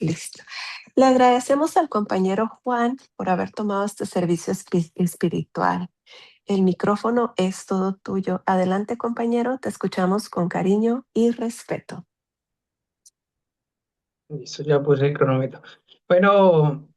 Listo. Le agradecemos al compañero Juan por haber tomado este servicio espiritual. El micrófono es todo tuyo. Adelante, compañero, te escuchamos con cariño y respeto. Listo, ya puse el cronómetro. Bueno,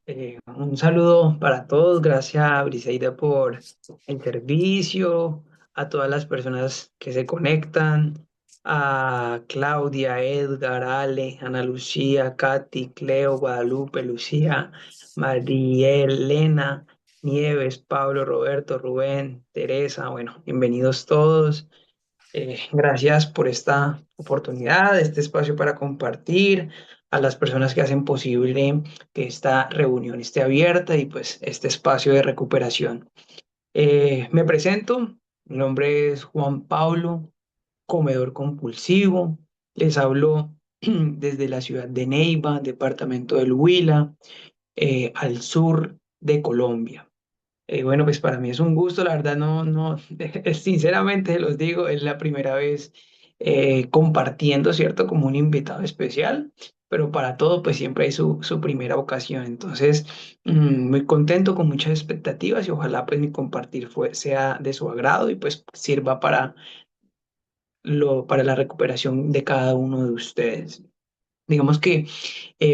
un saludo para todos. Gracias, Briseida, por el servicio, a todas las personas que se conectan, a Claudia, Edgar, Ale, Ana Lucía, Katy, Cleo, Guadalupe, Lucía, María Elena, Nieves, Pablo, Roberto, Rubén, Teresa. Bueno, bienvenidos todos. Gracias por esta oportunidad, este espacio para compartir a las personas que hacen posible que esta reunión esté abierta y pues este espacio de recuperación. Me presento, mi nombre es Juan Pablo, comedor compulsivo. Les hablo desde la ciudad de Neiva, departamento del Huila, al sur de Colombia. Bueno, pues para mí es un gusto, la verdad no, sinceramente los digo, es la primera vez compartiendo, ¿cierto? Como un invitado especial, pero para todo pues siempre hay su primera ocasión. Entonces, muy contento, con muchas expectativas y ojalá pues mi compartir sea de su agrado y pues sirva para la recuperación de cada uno de ustedes. Digamos que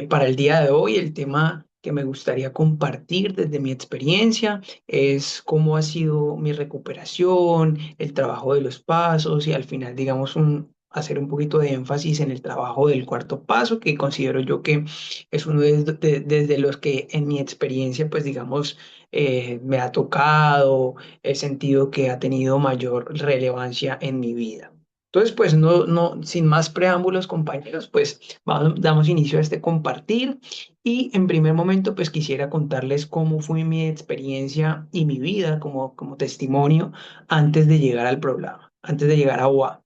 para el día de hoy el tema que me gustaría compartir desde mi experiencia es cómo ha sido mi recuperación, el trabajo de los pasos y al final, digamos, hacer un poquito de énfasis en el trabajo del cuarto paso, que considero yo que es uno desde los que en mi experiencia, pues digamos, me ha tocado, he sentido que ha tenido mayor relevancia en mi vida. Entonces, pues sin más preámbulos, compañeros, pues damos inicio a este compartir y en primer momento pues quisiera contarles cómo fue mi experiencia y mi vida como testimonio antes de llegar al programa, antes de llegar a UA.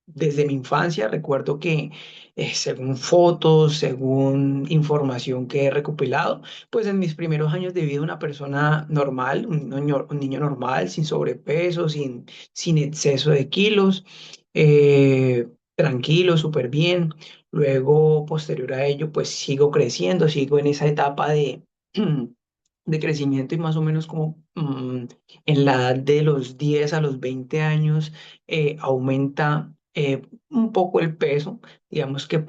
Desde mi infancia recuerdo que según fotos, según información que he recopilado, pues en mis primeros años de vida una persona normal, un niño normal, sin sobrepeso, sin exceso de kilos, tranquilo, súper bien. Luego, posterior a ello, pues sigo creciendo, sigo en esa etapa de crecimiento y más o menos como en la edad de los 10 a los 20 años aumenta un poco el peso, digamos que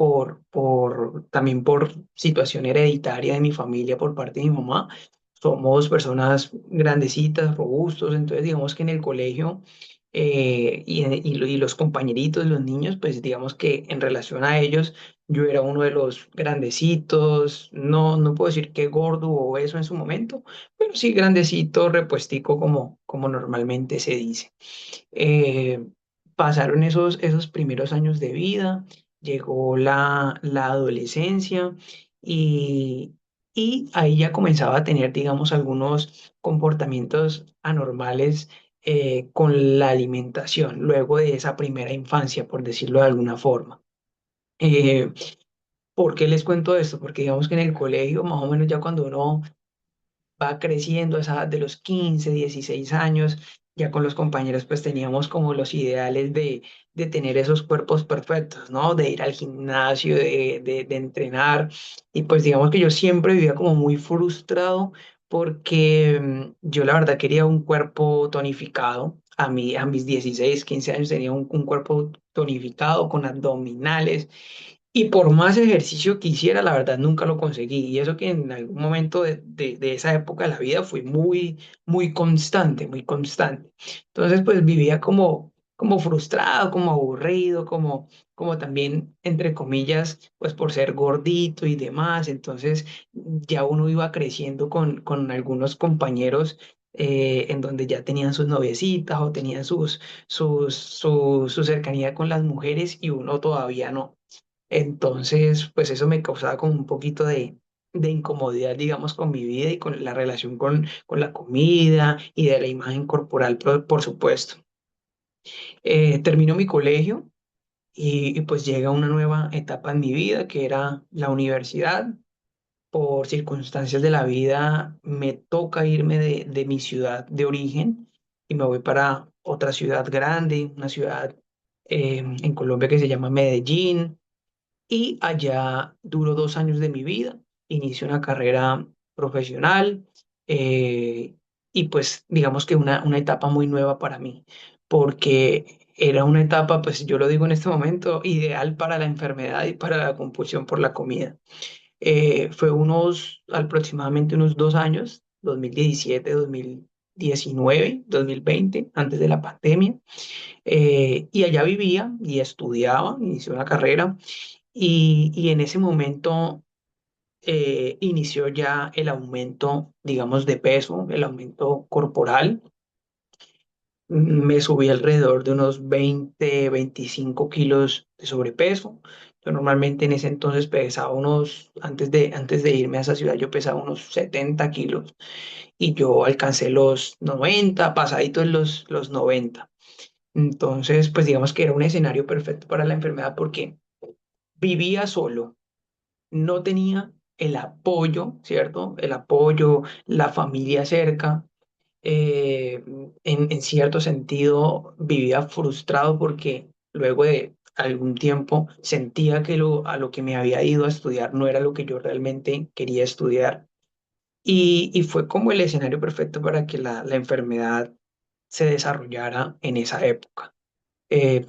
también por situación hereditaria de mi familia por parte de mi mamá. Somos personas grandecitas, robustos, entonces digamos que en el colegio y los compañeritos, los niños, pues digamos que en relación a ellos, yo era uno de los grandecitos, no puedo decir que gordo o obeso en su momento, pero sí grandecito, repuestico como normalmente se dice. Eh, Pasaron esos primeros años de vida, llegó la adolescencia y, y ahí ya comenzaba a tener, digamos, algunos comportamientos anormales con la alimentación, luego de esa primera infancia, por decirlo de alguna forma. Eh, ¿Por qué les cuento esto? Porque digamos que en el colegio, más o menos ya cuando uno va creciendo a esa edad de los 15 16 años, ya con los compañeros pues teníamos como los ideales de tener esos cuerpos perfectos, ¿no? De ir al gimnasio, de entrenar. Y pues digamos que yo siempre vivía como muy frustrado porque yo la verdad quería un cuerpo tonificado. A mis 16 15 años tenía un cuerpo tonificado con abdominales y por más ejercicio que hiciera, la verdad nunca lo conseguí. Y eso que en algún momento de esa época de la vida fui muy constante, muy constante. Entonces, pues vivía como frustrado, como aburrido, como también, entre comillas, pues por ser gordito y demás. Entonces, ya uno iba creciendo con algunos compañeros. En donde ya tenían sus noviecitas o tenían su cercanía con las mujeres y uno todavía no. Entonces, pues eso me causaba como un poquito de incomodidad, digamos, con mi vida y con la relación con la comida y de la imagen corporal, por supuesto. Termino mi colegio y pues llega una nueva etapa en mi vida, que era la universidad. Por circunstancias de la vida, me toca irme de mi ciudad de origen y me voy para otra ciudad grande, una ciudad en Colombia que se llama Medellín. y allá duró 2 años de mi vida. Inicié una carrera profesional, eh, y pues digamos que una etapa muy nueva para mí, porque era una etapa, pues yo lo digo en este momento, ideal para la enfermedad y para la compulsión por la comida. Fue aproximadamente unos 2 años, 2017, 2019, 2020, antes de la pandemia. Y allá vivía y estudiaba, inicié una carrera y en ese momento inició ya el aumento, digamos, de peso, el aumento corporal. Me subí alrededor de unos 20, 25 kilos de sobrepeso. Yo normalmente en ese entonces pesaba antes de irme a esa ciudad, yo pesaba unos 70 kilos y yo alcancé los 90, pasaditos los 90. Entonces, pues digamos que era un escenario perfecto para la enfermedad porque vivía solo, no tenía el apoyo, ¿cierto? El apoyo, la familia cerca. En cierto sentido vivía frustrado porque luego de algún tiempo sentía que a lo que me había ido a estudiar no era lo que yo realmente quería estudiar. Y fue como el escenario perfecto para que la enfermedad se desarrollara en esa época.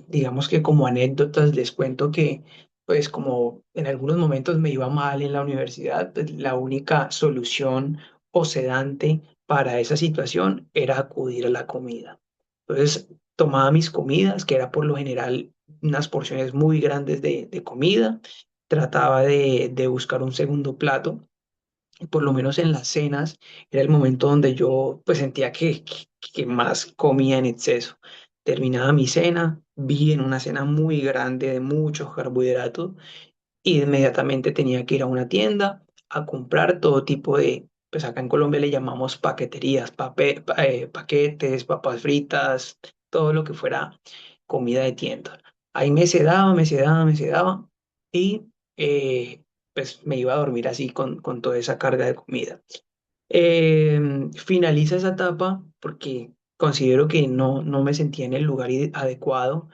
Digamos que como anécdotas les cuento que, pues como en algunos momentos me iba mal en la universidad, pues la única solución o sedante para esa situación era acudir a la comida. Entonces tomaba mis comidas, que era por lo general unas porciones muy grandes de comida, trataba de buscar un segundo plato, por lo menos en las cenas, era el momento donde yo pues sentía que más comía en exceso. Terminaba mi cena, vi en una cena muy grande de muchos carbohidratos y inmediatamente tenía que ir a una tienda a comprar todo tipo de, pues acá en Colombia le llamamos paqueterías, paquetes, papas fritas, todo lo que fuera comida de tienda. Ahí me sedaba y pues me iba a dormir así con toda esa carga de comida. Finaliza esa etapa porque considero que no me sentía en el lugar adecuado,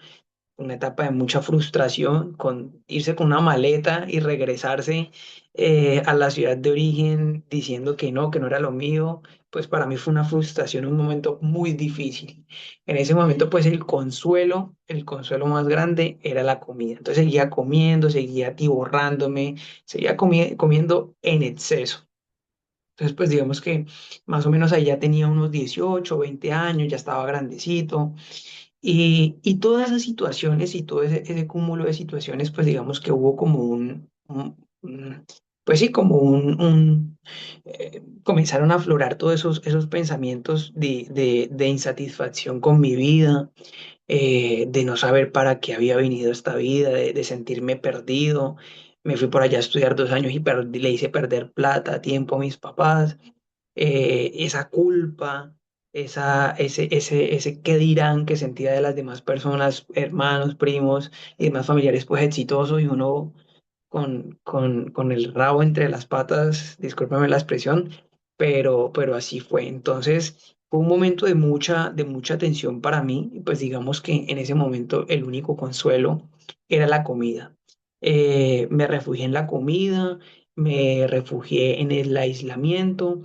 una etapa de mucha frustración, con irse con una maleta y regresarse a la ciudad de origen diciendo que no era lo mío, pues para mí fue una frustración, un momento muy difícil. En ese momento, pues el consuelo más grande era la comida. Entonces seguía comiendo, seguía atiborrándome, seguía comiendo en exceso. Entonces, pues digamos que más o menos ahí ya tenía unos 18 20 años, ya estaba grandecito. Y todas esas situaciones y todo ese cúmulo de situaciones, pues digamos que hubo como pues sí, como comenzaron a aflorar todos esos pensamientos de insatisfacción con mi vida, de no saber para qué había venido esta vida, de sentirme perdido. Me fui por allá a estudiar 2 años y le hice perder plata, tiempo a mis papás, esa culpa, ese qué dirán que sentía de las demás personas, hermanos, primos y demás familiares, pues exitosos y uno con el rabo entre las patas, discúlpame la expresión, pero así fue. Entonces, fue un momento de mucha tensión para mí, y pues digamos que en ese momento el único consuelo era la comida. Me refugié en la comida, me refugié en el aislamiento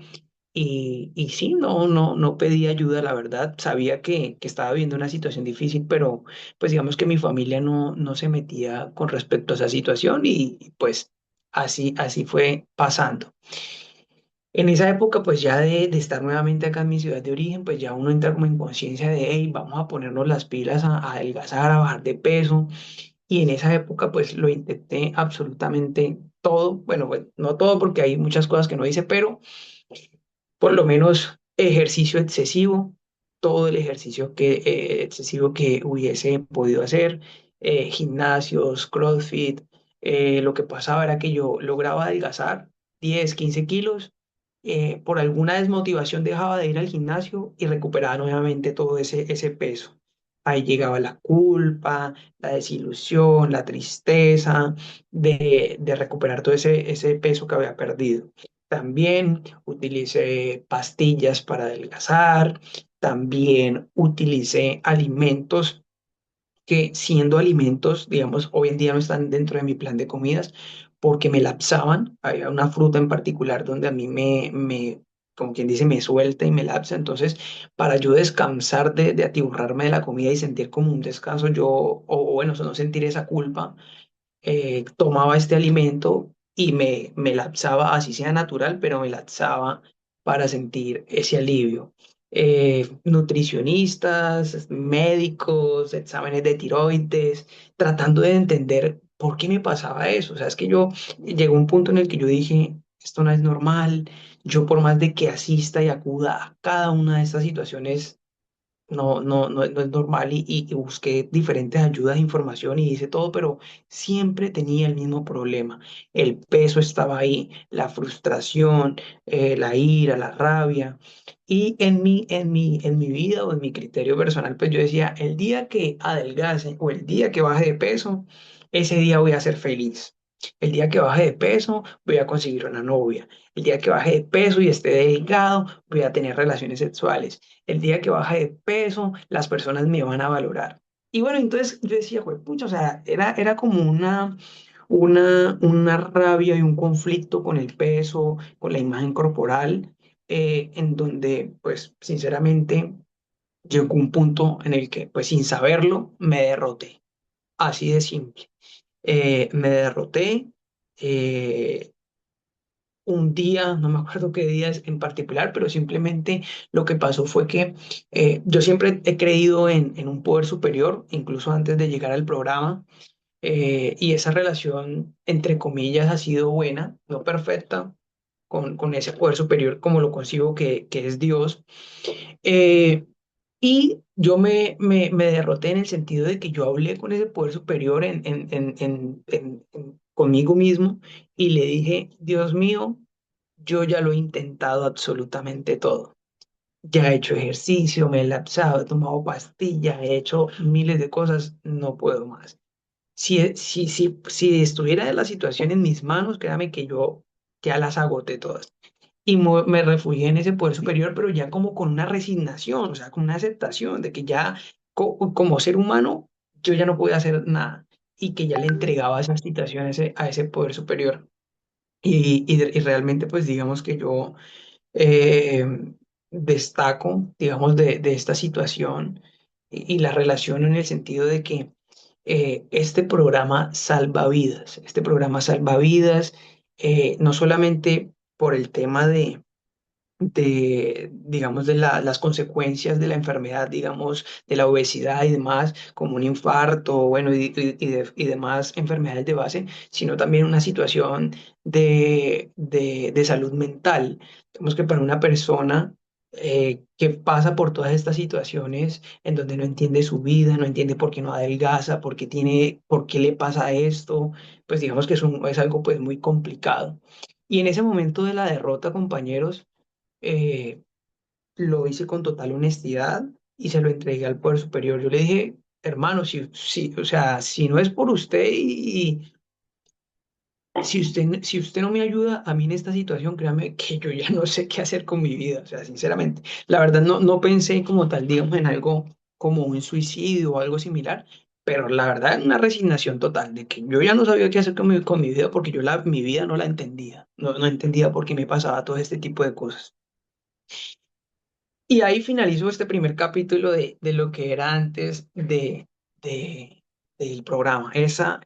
y sí, no pedí ayuda, la verdad. Sabía que estaba viviendo una situación difícil, pero pues digamos que mi familia no se metía con respecto a esa situación y pues así fue pasando. En esa época, pues ya de estar nuevamente acá en mi ciudad de origen, pues ya uno entra como en conciencia de, hey, vamos a ponernos las pilas a adelgazar, a bajar de peso. Y en esa época, pues lo intenté absolutamente todo. Bueno, pues no todo porque hay muchas cosas que no hice, pero por lo menos ejercicio excesivo, todo el ejercicio excesivo que hubiese podido hacer, gimnasios, CrossFit. Lo que pasaba era que yo lograba adelgazar 10 15 kilos, por alguna desmotivación dejaba de ir al gimnasio y recuperaba nuevamente todo ese peso. Ahí llegaba la culpa, la desilusión, la tristeza de recuperar todo ese peso que había perdido. También utilicé pastillas para adelgazar, también utilicé alimentos que siendo alimentos, digamos, hoy en día no están dentro de mi plan de comidas porque me lapsaban. Había una fruta en particular donde a mí como quien dice, me suelta y me lapsa. Entonces, para yo descansar de atiborrarme de la comida y sentir como un descanso, o bueno, no sentir esa culpa, tomaba este alimento y me lapsaba, así sea natural, pero me lapsaba para sentir ese alivio. Nutricionistas, médicos, exámenes de tiroides, tratando de entender por qué me pasaba eso. O sea, es que yo llegó un punto en el que yo dije, esto no es normal. Yo por más de que asista y acuda a cada una de estas situaciones, no es normal y busqué diferentes ayudas e información y hice todo, pero siempre tenía el mismo problema. El peso estaba ahí, la frustración, la ira, la rabia. Y en mi vida o en mi criterio personal, pues yo decía, el día que adelgace o el día que baje de peso, ese día voy a ser feliz. El día que baje de peso, voy a conseguir una novia. El día que baje de peso y esté delgado, voy a tener relaciones sexuales. El día que baje de peso, las personas me van a valorar. Y bueno, entonces yo decía, pucha, o sea, era como una rabia y un conflicto con el peso, con la imagen corporal, en donde, pues, sinceramente, llegó un punto en el que, pues, sin saberlo, me derroté. Así de simple. Me derroté. eh, un día, no me acuerdo qué día es en particular, pero simplemente lo que pasó fue que yo siempre he creído en un poder superior, incluso antes de llegar al programa, y esa relación, entre comillas, ha sido buena, no perfecta, con ese poder superior como lo concibo que es Dios. Eh, y yo me derroté en el sentido de que yo hablé con ese poder superior conmigo mismo y le dije, Dios mío, yo ya lo he intentado absolutamente todo. Ya he hecho ejercicio, me he lapsado, he tomado pastillas, he hecho miles de cosas, no puedo más. Si estuviera la situación en mis manos, créame que yo ya las agoté todas. Y me refugié en ese poder superior, pero ya como con una resignación, o sea, con una aceptación de que ya como ser humano yo ya no podía hacer nada y que ya le entregaba esa situación a ese poder superior. Y realmente pues digamos que yo eh, destaco, digamos, de esta situación y la relaciono en el sentido de que este programa salva vidas. Este programa salva vidas, no solamente por el tema digamos, las consecuencias de la enfermedad, digamos, de la obesidad y demás, como un infarto, bueno, y demás enfermedades de base, sino también una situación de salud mental. Digamos que para una persona que pasa por todas estas situaciones en donde no entiende su vida, no entiende por qué no adelgaza, por qué le pasa esto, pues digamos que es algo pues muy complicado. Y en ese momento de la derrota, compañeros, eh, lo hice con total honestidad y se lo entregué al poder superior. Yo le dije, hermano, o sea, si no es por usted y si usted no me ayuda a mí en esta situación, créame que yo ya no sé qué hacer con mi vida. O sea, sinceramente, la verdad no pensé como tal, digamos, en algo como un suicidio o algo similar. Pero la verdad, una resignación total de que yo ya no sabía qué hacer con mi vida porque mi vida no la entendía. No entendía por qué me pasaba todo este tipo de cosas. Y ahí finalizó este primer capítulo de lo que era antes de, del programa. En esas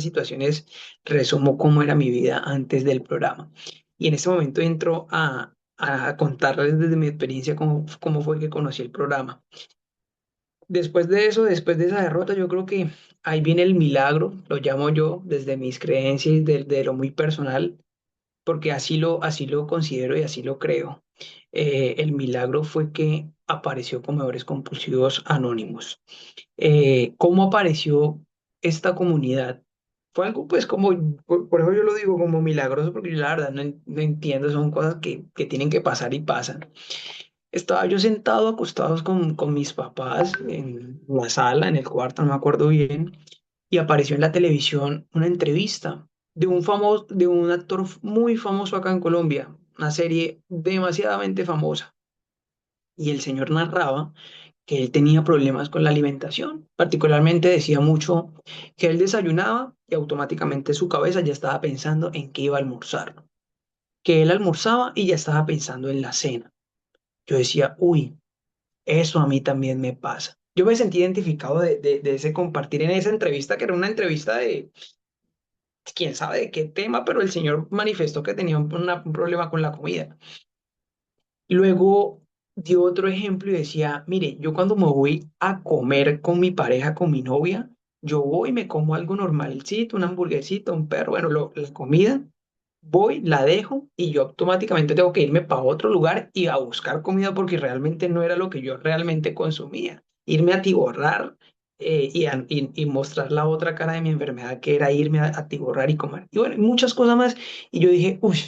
situaciones resumo cómo era mi vida antes del programa. Y en ese momento entro a contarles desde mi experiencia cómo fue que conocí el programa. Después de eso, después de esa derrota, yo creo que ahí viene el milagro, lo llamo yo, desde mis creencias, de lo muy personal porque así lo considero y así lo creo. El milagro fue que apareció Comedores Compulsivos Anónimos. ¿Cómo apareció esta comunidad? Fue algo, pues, por eso yo lo digo como milagroso, porque yo la verdad no entiendo, son cosas que tienen que pasar y pasan. Estaba yo sentado, acostados con mis papás en la sala, en el cuarto, no me acuerdo bien, y apareció en la televisión una entrevista de un actor muy famoso acá en Colombia, una serie demasiadamente famosa. Y el señor narraba que él tenía problemas con la alimentación. Particularmente decía mucho que él desayunaba y automáticamente su cabeza ya estaba pensando en qué iba a almorzar, que él almorzaba y ya estaba pensando en la cena. Yo decía, uy, eso a mí también me pasa. Yo me sentí identificado de ese compartir en esa entrevista, que era una entrevista de quién sabe de qué tema, pero el señor manifestó que tenía un problema con la comida. Luego dio otro ejemplo y decía, mire, yo cuando me voy a comer con mi pareja, con mi novia, yo voy y me como algo normalcito, una hamburguesita, un perro, bueno, la comida, voy, la dejo y yo automáticamente tengo que irme para otro lugar y a buscar comida porque realmente no era lo que yo realmente consumía. Irme a atiborrar y mostrar la otra cara de mi enfermedad, que era irme a atiborrar y comer. Y bueno, y muchas cosas más. Y yo dije, uy,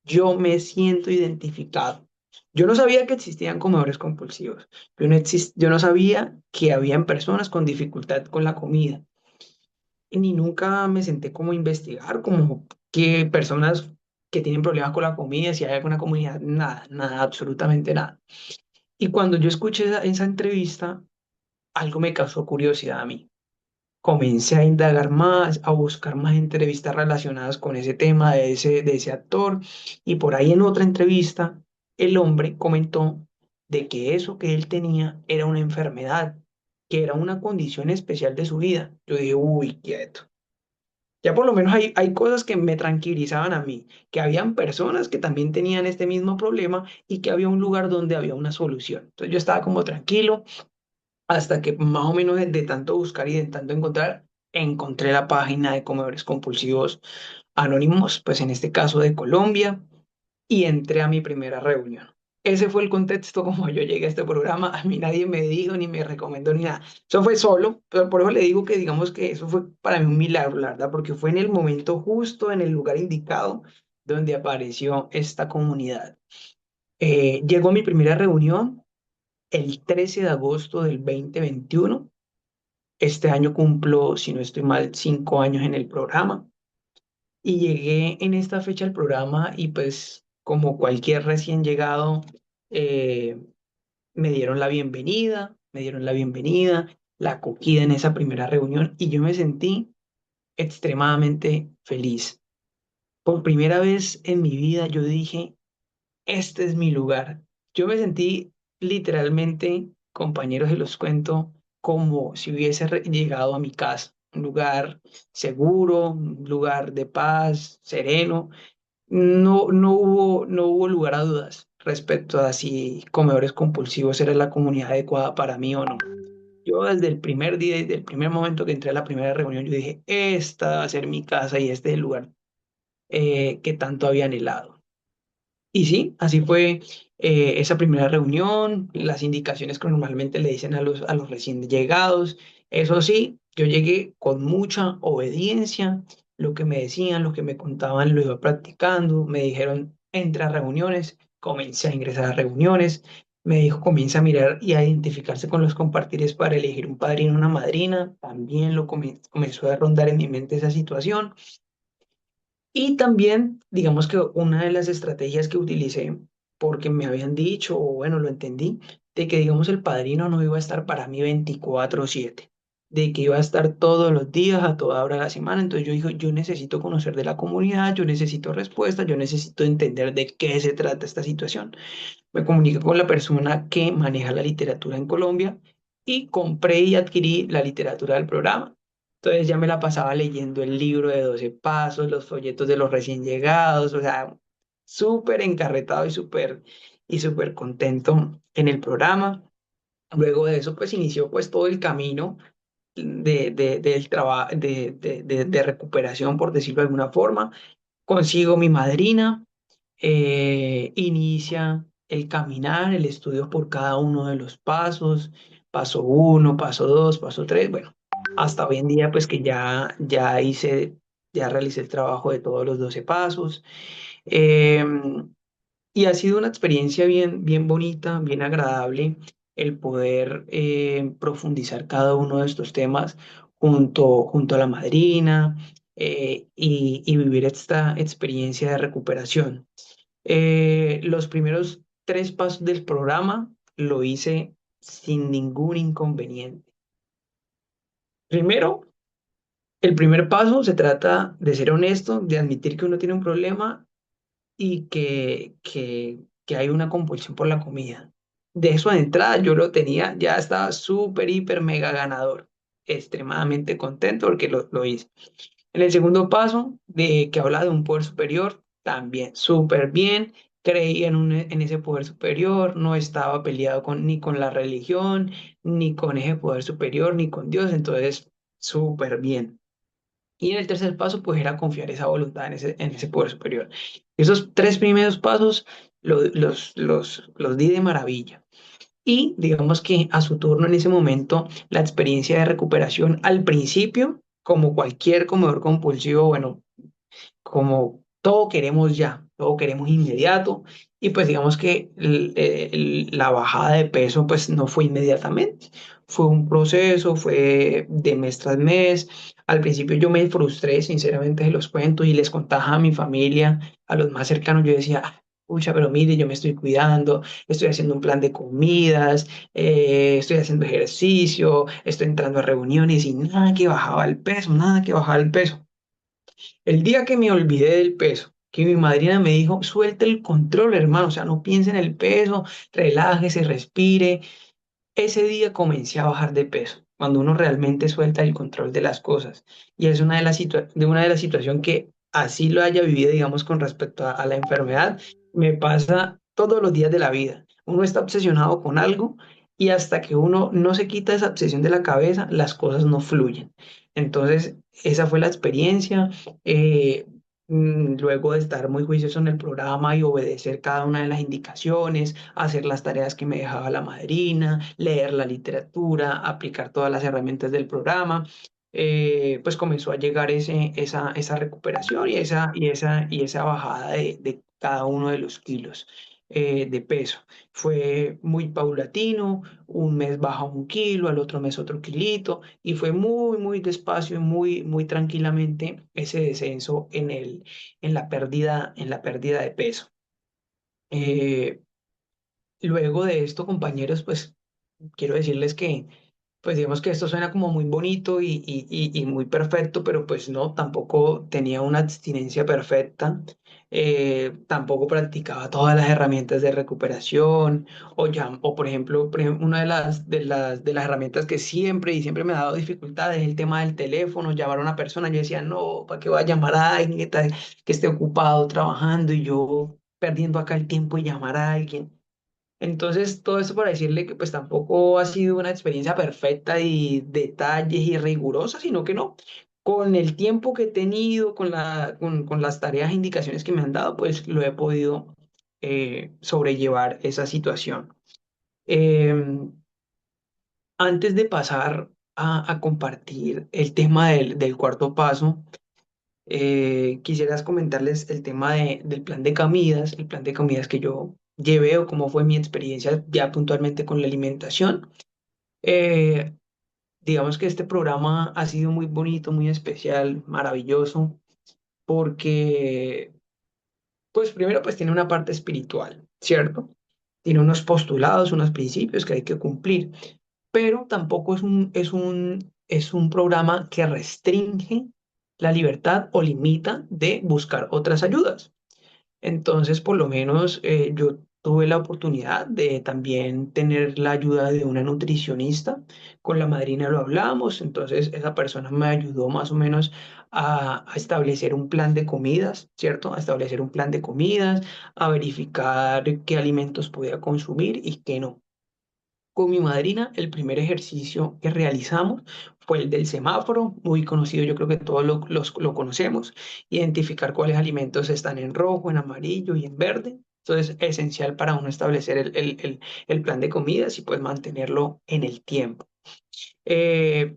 yo me siento identificado. Yo no sabía que existían comedores compulsivos. Yo no sabía que habían personas con dificultad con la comida. Y ni nunca me senté como a investigar, como que personas que tienen problemas con la comida, si hay alguna comunidad, nada, nada, absolutamente nada. Y cuando yo escuché esa entrevista, algo me causó curiosidad a mí. Comencé a indagar más, a buscar más entrevistas relacionadas con ese tema de ese actor, y por ahí en otra entrevista el hombre comentó de que eso que él tenía era una enfermedad, que era una condición especial de su vida. Yo dije, uy, quieto. Ya por lo menos hay cosas que me tranquilizaban a mí, que habían personas que también tenían este mismo problema y que había un lugar donde había una solución. Entonces yo estaba como tranquilo hasta que más o menos de tanto buscar y de tanto encontrar, encontré la página de comedores compulsivos anónimos, pues en este caso de Colombia, y entré a mi primera reunión. Ese fue el contexto como yo llegué a este programa. A mí nadie me dijo ni me recomendó ni nada. Eso fue solo, pero por eso le digo que digamos que eso fue para mí un milagro, la verdad, porque fue en el momento justo, en el lugar indicado, donde apareció esta comunidad. Llegó mi primera reunión el 13 de agosto del 2021. Este año cumplo, si no estoy mal, 5 años en el programa. Y llegué en esta fecha al programa y pues como cualquier recién llegado, eh, me dieron la bienvenida, la acogida en esa primera reunión y yo me sentí extremadamente feliz. Por primera vez en mi vida yo dije, este es mi lugar. Yo me sentí literalmente, compañeros, se los cuento, como si hubiese llegado a mi casa, un lugar seguro, un lugar de paz, sereno. No hubo lugar a dudas respecto a si comedores compulsivos era la comunidad adecuada para mí o no. Yo desde el primer día, desde el primer momento que entré a la primera reunión, yo dije, esta va a ser mi casa y este es el lugar que tanto había anhelado. Y sí, así fue esa primera reunión, las indicaciones que normalmente le dicen a los recién llegados. Eso sí, yo llegué con mucha obediencia, lo que me decían, lo que me contaban, lo iba practicando. Me dijeron, entra a reuniones, comencé a ingresar a reuniones. Me dijo, comienza a mirar y a identificarse con los compartires para elegir un padrino o una madrina. También comenzó a rondar en mi mente esa situación. Y también, digamos que una de las estrategias que utilicé, porque me habían dicho, o bueno, lo entendí, de que, digamos, el padrino no iba a estar para mí 24/7, de que iba a estar todos los días, a toda hora de la semana. Entonces yo digo, yo necesito conocer de la comunidad, yo necesito respuestas, yo necesito entender de qué se trata esta situación. Me comuniqué con la persona que maneja la literatura en Colombia y compré y adquirí la literatura del programa. Entonces ya me la pasaba leyendo el libro de 12 pasos, los folletos de los recién llegados, o sea, súper encarretado y súper contento en el programa. Luego de eso, pues inició pues todo el camino del trabajo, de recuperación, por decirlo de alguna forma. Consigo mi madrina, inicia el caminar, el estudio por cada uno de los pasos, paso uno, paso dos, paso tres, bueno, hasta hoy en día pues que ya realicé el trabajo de todos los 12 pasos. Eh, y ha sido una experiencia bien, bien bonita, bien agradable el poder profundizar cada uno de estos temas junto a la madrina, y vivir esta experiencia de recuperación. Los primeros 3 pasos del programa lo hice sin ningún inconveniente. Primero, el primer paso se trata de ser honesto, de admitir que uno tiene un problema y que hay una compulsión por la comida. De eso de entrada yo lo tenía, ya estaba súper, hiper, mega ganador, extremadamente contento porque lo hice. En el segundo paso, de que habla de un poder superior, también súper bien, creía en ese poder superior, no estaba peleado ni con la religión, ni con ese poder superior, ni con Dios, entonces súper bien. Y en el tercer paso, pues era confiar esa voluntad en ese poder superior. Esos tres primeros pasos los di de maravilla. Y digamos que a su turno en ese momento, la experiencia de recuperación al principio, como cualquier comedor compulsivo, bueno, como todo queremos ya, todo queremos inmediato, y pues digamos que la bajada de peso pues no fue inmediatamente, fue un proceso, fue de mes tras mes. Al principio yo me frustré, sinceramente se los cuento, y les contaba a mi familia, a los más cercanos, yo decía, pucha, pero mire, yo me estoy cuidando, estoy haciendo un plan de comidas, estoy haciendo ejercicio, estoy entrando a reuniones y nada que bajaba el peso, nada que bajaba el peso. El día que me olvidé del peso, que mi madrina me dijo, suelte el control, hermano, o sea, no piense en el peso, relájese, respire. Ese día comencé a bajar de peso, cuando uno realmente suelta el control de las cosas. Y es una de las situaciones que así lo haya vivido, digamos, con respecto a la enfermedad, me pasa todos los días de la vida. Uno está obsesionado con algo y hasta que uno no se quita esa obsesión de la cabeza, las cosas no fluyen. Entonces, esa fue la experiencia. Eh, Luego de estar muy juicioso en el programa y obedecer cada una de las indicaciones, hacer las tareas que me dejaba la madrina, leer la literatura, aplicar todas las herramientas del programa, pues comenzó a llegar esa recuperación y esa bajada de cada uno de los kilos de peso. Fue muy paulatino, un mes baja un kilo, al otro mes otro kilito, y fue muy, muy despacio y muy, muy tranquilamente ese descenso en la pérdida de peso. Eh, Luego de esto, compañeros, pues quiero decirles que, pues digamos que esto suena como muy bonito y muy perfecto, pero pues no, tampoco tenía una abstinencia perfecta, tampoco practicaba todas las herramientas de recuperación, o por ejemplo, una de las herramientas que siempre y siempre me ha dado dificultades es el tema del teléfono, llamar a una persona. Yo decía, no, ¿para qué voy a llamar a alguien que esté ocupado trabajando y yo perdiendo acá el tiempo y llamar a alguien? Entonces, todo esto para decirle que pues tampoco ha sido una experiencia perfecta y detalles y rigurosa, sino que no. Con el tiempo que he tenido, con las tareas e indicaciones que me han dado, pues lo he podido sobrellevar esa situación. Em, Antes de pasar a compartir el tema del cuarto paso, quisieras comentarles el tema del plan de comidas, el plan de comidas que yo llevé o cómo fue mi experiencia ya puntualmente con la alimentación. Eh, digamos que este programa ha sido muy bonito, muy especial, maravilloso, porque, pues primero, pues tiene una parte espiritual, ¿cierto? Tiene unos postulados, unos principios que hay que cumplir, pero tampoco es un programa que restringe la libertad o limita de buscar otras ayudas. Entonces, por lo menos yo tuve la oportunidad de también tener la ayuda de una nutricionista. Con la madrina lo hablamos, entonces esa persona me ayudó más o menos a establecer un plan de comidas, ¿cierto? A establecer un plan de comidas, a verificar qué alimentos podía consumir y qué no. Con mi madrina, el primer ejercicio que realizamos fue el del semáforo, muy conocido, yo creo que todos lo conocemos, identificar cuáles alimentos están en rojo, en amarillo y en verde. Entonces, es esencial para uno establecer el plan de comidas y pues mantenerlo en el tiempo. Eh,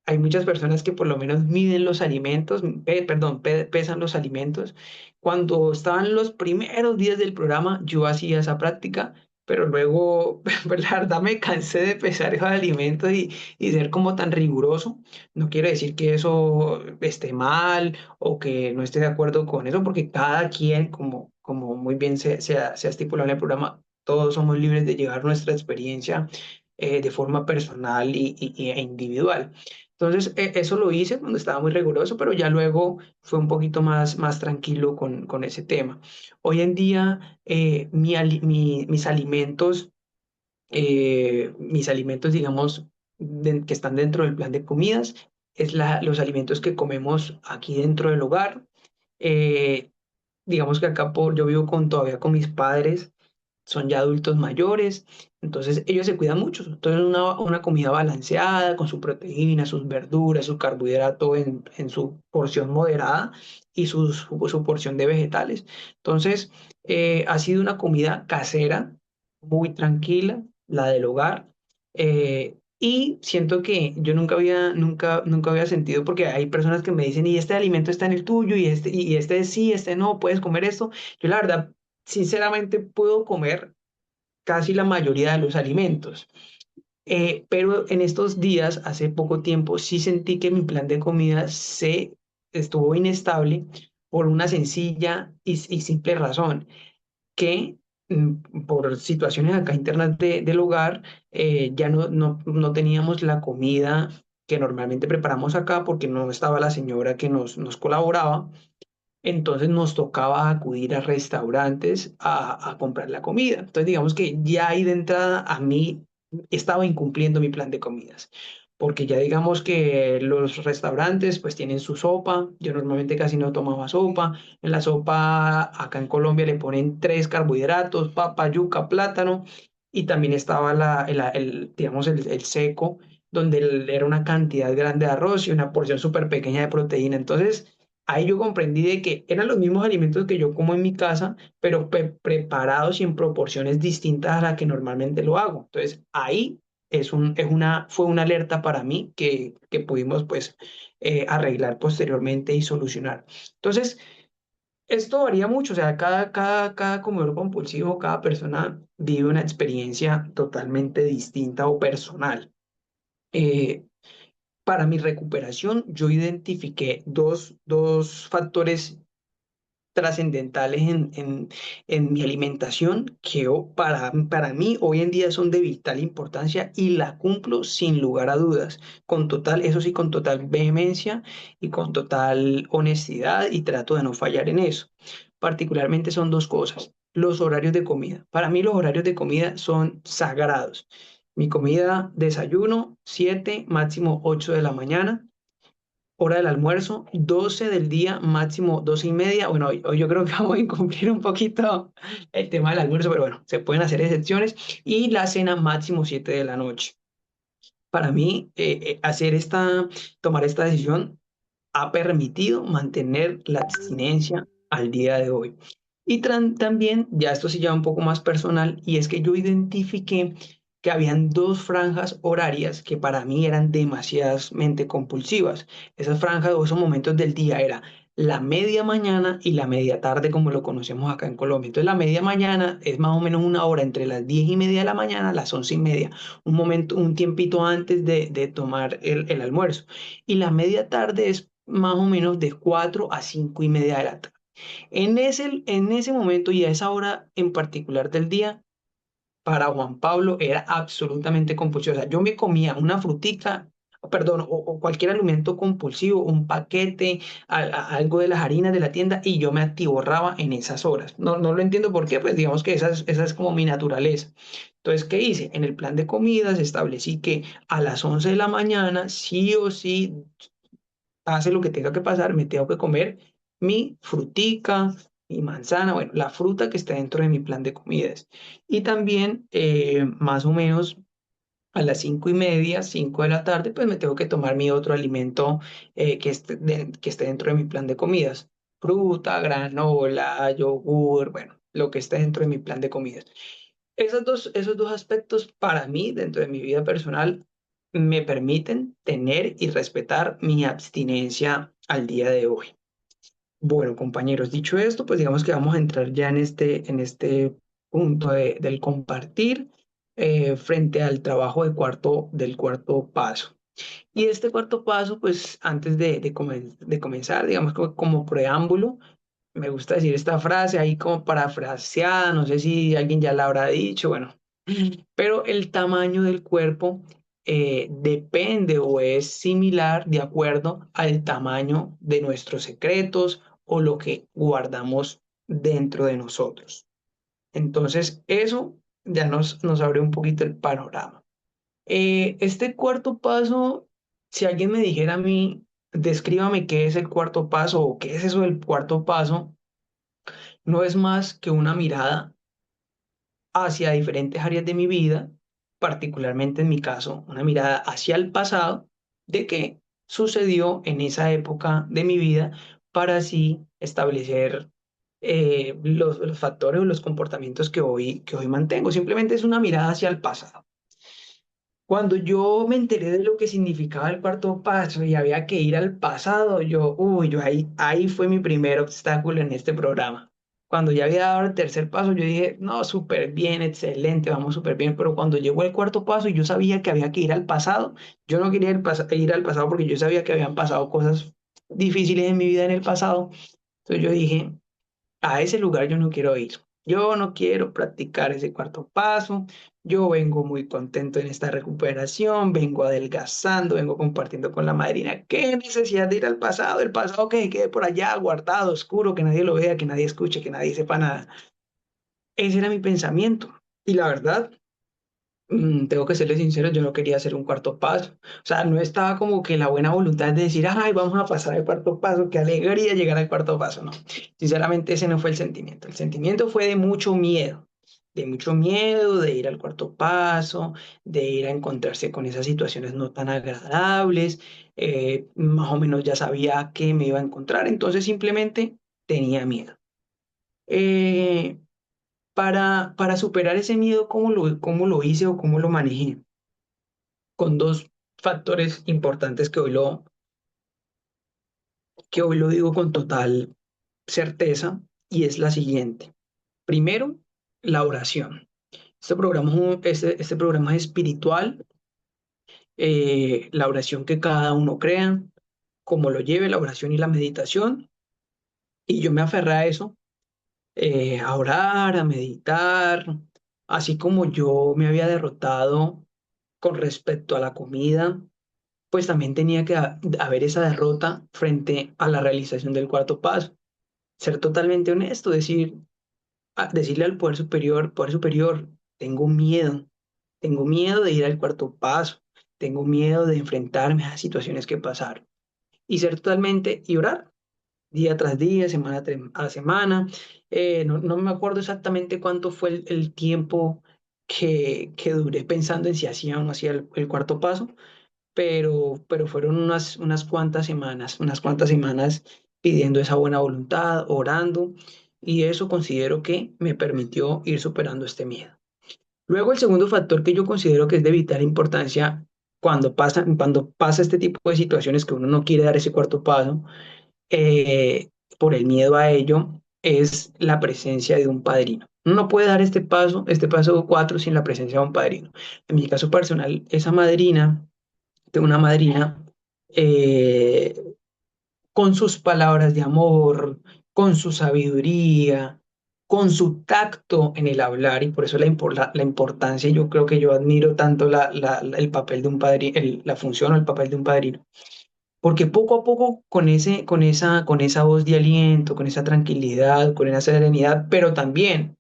Hay muchas personas que por lo menos miden los alimentos, perdón, pesan los alimentos. Cuando estaban los primeros días del programa, yo hacía esa práctica, pero luego, pues, la verdad, me cansé de pesar esos alimentos y ser como tan riguroso. No quiere decir que eso esté mal o que no esté de acuerdo con eso, porque cada quien, como muy bien se ha estipulado en el programa, todos somos libres de llevar nuestra experiencia de forma personal e individual. Entonces, eso lo hice cuando estaba muy riguroso, pero ya luego fue un poquito más tranquilo con ese tema. Hoy en día, mis alimentos, digamos, que están dentro del plan de comidas, los alimentos que comemos aquí dentro del hogar. Eh, digamos que acá yo vivo todavía con mis padres, son ya adultos mayores, entonces ellos se cuidan mucho. Entonces una comida balanceada con su proteína, sus verduras, su carbohidrato en su porción moderada y su porción de vegetales. Entonces ha sido una comida casera, muy tranquila, la del hogar. Y siento que yo nunca había sentido, porque hay personas que me dicen, y este alimento está en el tuyo, y este sí, este no, puedes comer esto. Yo la verdad, sinceramente, puedo comer casi la mayoría de los alimentos. Pero en estos días, hace poco tiempo, sí sentí que mi plan de comida se estuvo inestable por una sencilla y simple razón, que por situaciones acá internas del hogar, ya no teníamos la comida que normalmente preparamos acá porque no estaba la señora que nos colaboraba. Entonces nos tocaba acudir a restaurantes a comprar la comida. Entonces digamos que ya ahí de entrada a mí estaba incumpliendo mi plan de comidas, porque ya digamos que los restaurantes pues tienen su sopa. Yo normalmente casi no tomaba sopa. En la sopa acá en Colombia le ponen tres carbohidratos: papa, yuca, plátano, y también estaba digamos el seco, donde era una cantidad grande de arroz y una porción súper pequeña de proteína. Entonces ahí yo comprendí de que eran los mismos alimentos que yo como en mi casa, pero preparados y en proporciones distintas a la que normalmente lo hago. Entonces, ahí fue una alerta para mí que pudimos pues arreglar posteriormente y solucionar. Entonces, esto varía mucho, o sea, cada comedor compulsivo, cada persona vive una experiencia totalmente distinta o personal. Eh, para mi recuperación, yo identifiqué dos factores trascendentales en mi alimentación que para mí hoy en día son de vital importancia, y la cumplo sin lugar a dudas, eso sí, con total vehemencia y con total honestidad, y trato de no fallar en eso. Particularmente son dos cosas: los horarios de comida. Para mí los horarios de comida son sagrados. Mi comida: desayuno 7, máximo 8 de la mañana. Hora del almuerzo, 12 del día, máximo 12:30. Bueno, hoy yo creo que vamos a incumplir un poquito el tema del almuerzo, pero bueno, se pueden hacer excepciones. Y la cena, máximo 7 de la noche. Para mí, tomar esta decisión ha permitido mantener la abstinencia al día de hoy. Y también, ya esto sí ya un poco más personal, y es que yo identifiqué que habían dos franjas horarias que para mí eran demasiadamente compulsivas. Esas franjas o esos momentos del día era la media mañana y la media tarde, como lo conocemos acá en Colombia. Entonces, la media mañana es más o menos una hora entre las 10:30 de la mañana a las 11:30, un momento, un tiempito antes de tomar el almuerzo. Y la media tarde es más o menos de 4 a 5:30 de la tarde. En ese momento y a esa hora en particular del día, para Juan Pablo era absolutamente compulsivo. O sea, yo me comía una frutica, perdón, o cualquier alimento compulsivo, un paquete, algo de las harinas de la tienda, y yo me atiborraba en esas horas. No lo entiendo por qué, pues digamos que esa es como mi naturaleza. Entonces, ¿qué hice? En el plan de comidas establecí que a las 11 de la mañana, sí o sí, pase lo que tenga que pasar, me tengo que comer mi frutica, mi manzana, bueno, la fruta que está dentro de mi plan de comidas. Y también, más o menos a las 5:30, 5 de la tarde, pues me tengo que tomar mi otro alimento, que esté dentro de mi plan de comidas: fruta, granola, yogur, bueno, lo que esté dentro de mi plan de comidas. Esos dos aspectos para mí, dentro de mi vida personal, me permiten tener y respetar mi abstinencia al día de hoy. Bueno, compañeros, dicho esto, pues digamos que vamos a entrar ya en este punto del compartir, frente al trabajo del cuarto paso. Y este cuarto paso, pues antes de comenzar, digamos como preámbulo, me gusta decir esta frase ahí como parafraseada, no sé si alguien ya la habrá dicho. Bueno, pero el tamaño del cuerpo depende o es similar de acuerdo al tamaño de nuestros secretos o lo que guardamos dentro de nosotros. Entonces, eso ya nos abre un poquito el panorama. Este cuarto paso, si alguien me dijera a mí, descríbame qué es el cuarto paso o qué es eso del cuarto paso, no es más que una mirada hacia diferentes áreas de mi vida, particularmente en mi caso, una mirada hacia el pasado de qué sucedió en esa época de mi vida para así establecer los factores o los comportamientos que hoy mantengo. Simplemente es una mirada hacia el pasado. Cuando yo me enteré de lo que significaba el cuarto paso y había que ir al pasado, yo ahí fue mi primer obstáculo en este programa. Cuando ya había dado el tercer paso, yo dije, no, súper bien, excelente, vamos súper bien. Pero cuando llegó el cuarto paso y yo sabía que había que ir al pasado, yo no quería ir al pasado porque yo sabía que habían pasado cosas difíciles en mi vida en el pasado. Entonces yo dije, a ese lugar yo no quiero ir. Yo no quiero practicar ese cuarto paso. Yo vengo muy contento en esta recuperación, vengo adelgazando, vengo compartiendo con la madrina. ¿Qué necesidad de ir al pasado? El pasado que quede por allá guardado, oscuro, que nadie lo vea, que nadie escuche, que nadie sepa nada. Ese era mi pensamiento. Y la verdad, tengo que serle sincero, yo no quería hacer un cuarto paso. O sea, no estaba como que la buena voluntad de decir, ay, vamos a pasar al cuarto paso, qué alegría llegar al cuarto paso. No, sinceramente ese no fue el sentimiento. El sentimiento fue de mucho miedo de ir al cuarto paso, de ir a encontrarse con esas situaciones no tan agradables. Más o menos ya sabía que me iba a encontrar, entonces simplemente tenía miedo. Eh, para superar ese miedo, cómo lo hice o cómo lo manejé? Con dos factores importantes que hoy lo digo con total certeza, y es la siguiente. Primero, la oración. Este programa es espiritual, la oración que cada uno crea, como lo lleve la oración y la meditación, y yo me aferré a eso, a orar, a meditar, así como yo me había derrotado con respecto a la comida, pues también tenía que haber esa derrota frente a la realización del cuarto paso. Ser totalmente honesto, decirle al poder superior, tengo miedo de ir al cuarto paso, tengo miedo de enfrentarme a situaciones que pasaron. Y ser totalmente, y orar día tras día, a semana. No me acuerdo exactamente cuánto fue el tiempo que duré pensando en si hacía o no hacía el cuarto paso, pero fueron unas cuantas semanas pidiendo esa buena voluntad, orando, y eso considero que me permitió ir superando este miedo. Luego, el segundo factor que yo considero que es de vital importancia cuando pasa este tipo de situaciones que uno no quiere dar ese cuarto paso, eh, por el miedo a ello, es la presencia de un padrino. Uno no puede dar este paso 4 sin la presencia de un padrino. En mi caso personal, esa madrina de una madrina, eh, con sus palabras de amor, con su sabiduría, con su tacto en el hablar, y por eso la importancia, yo creo que yo admiro tanto el papel de un padrino, la función o el papel de un padrino, porque poco a poco con esa voz de aliento, con esa tranquilidad, con esa serenidad, pero también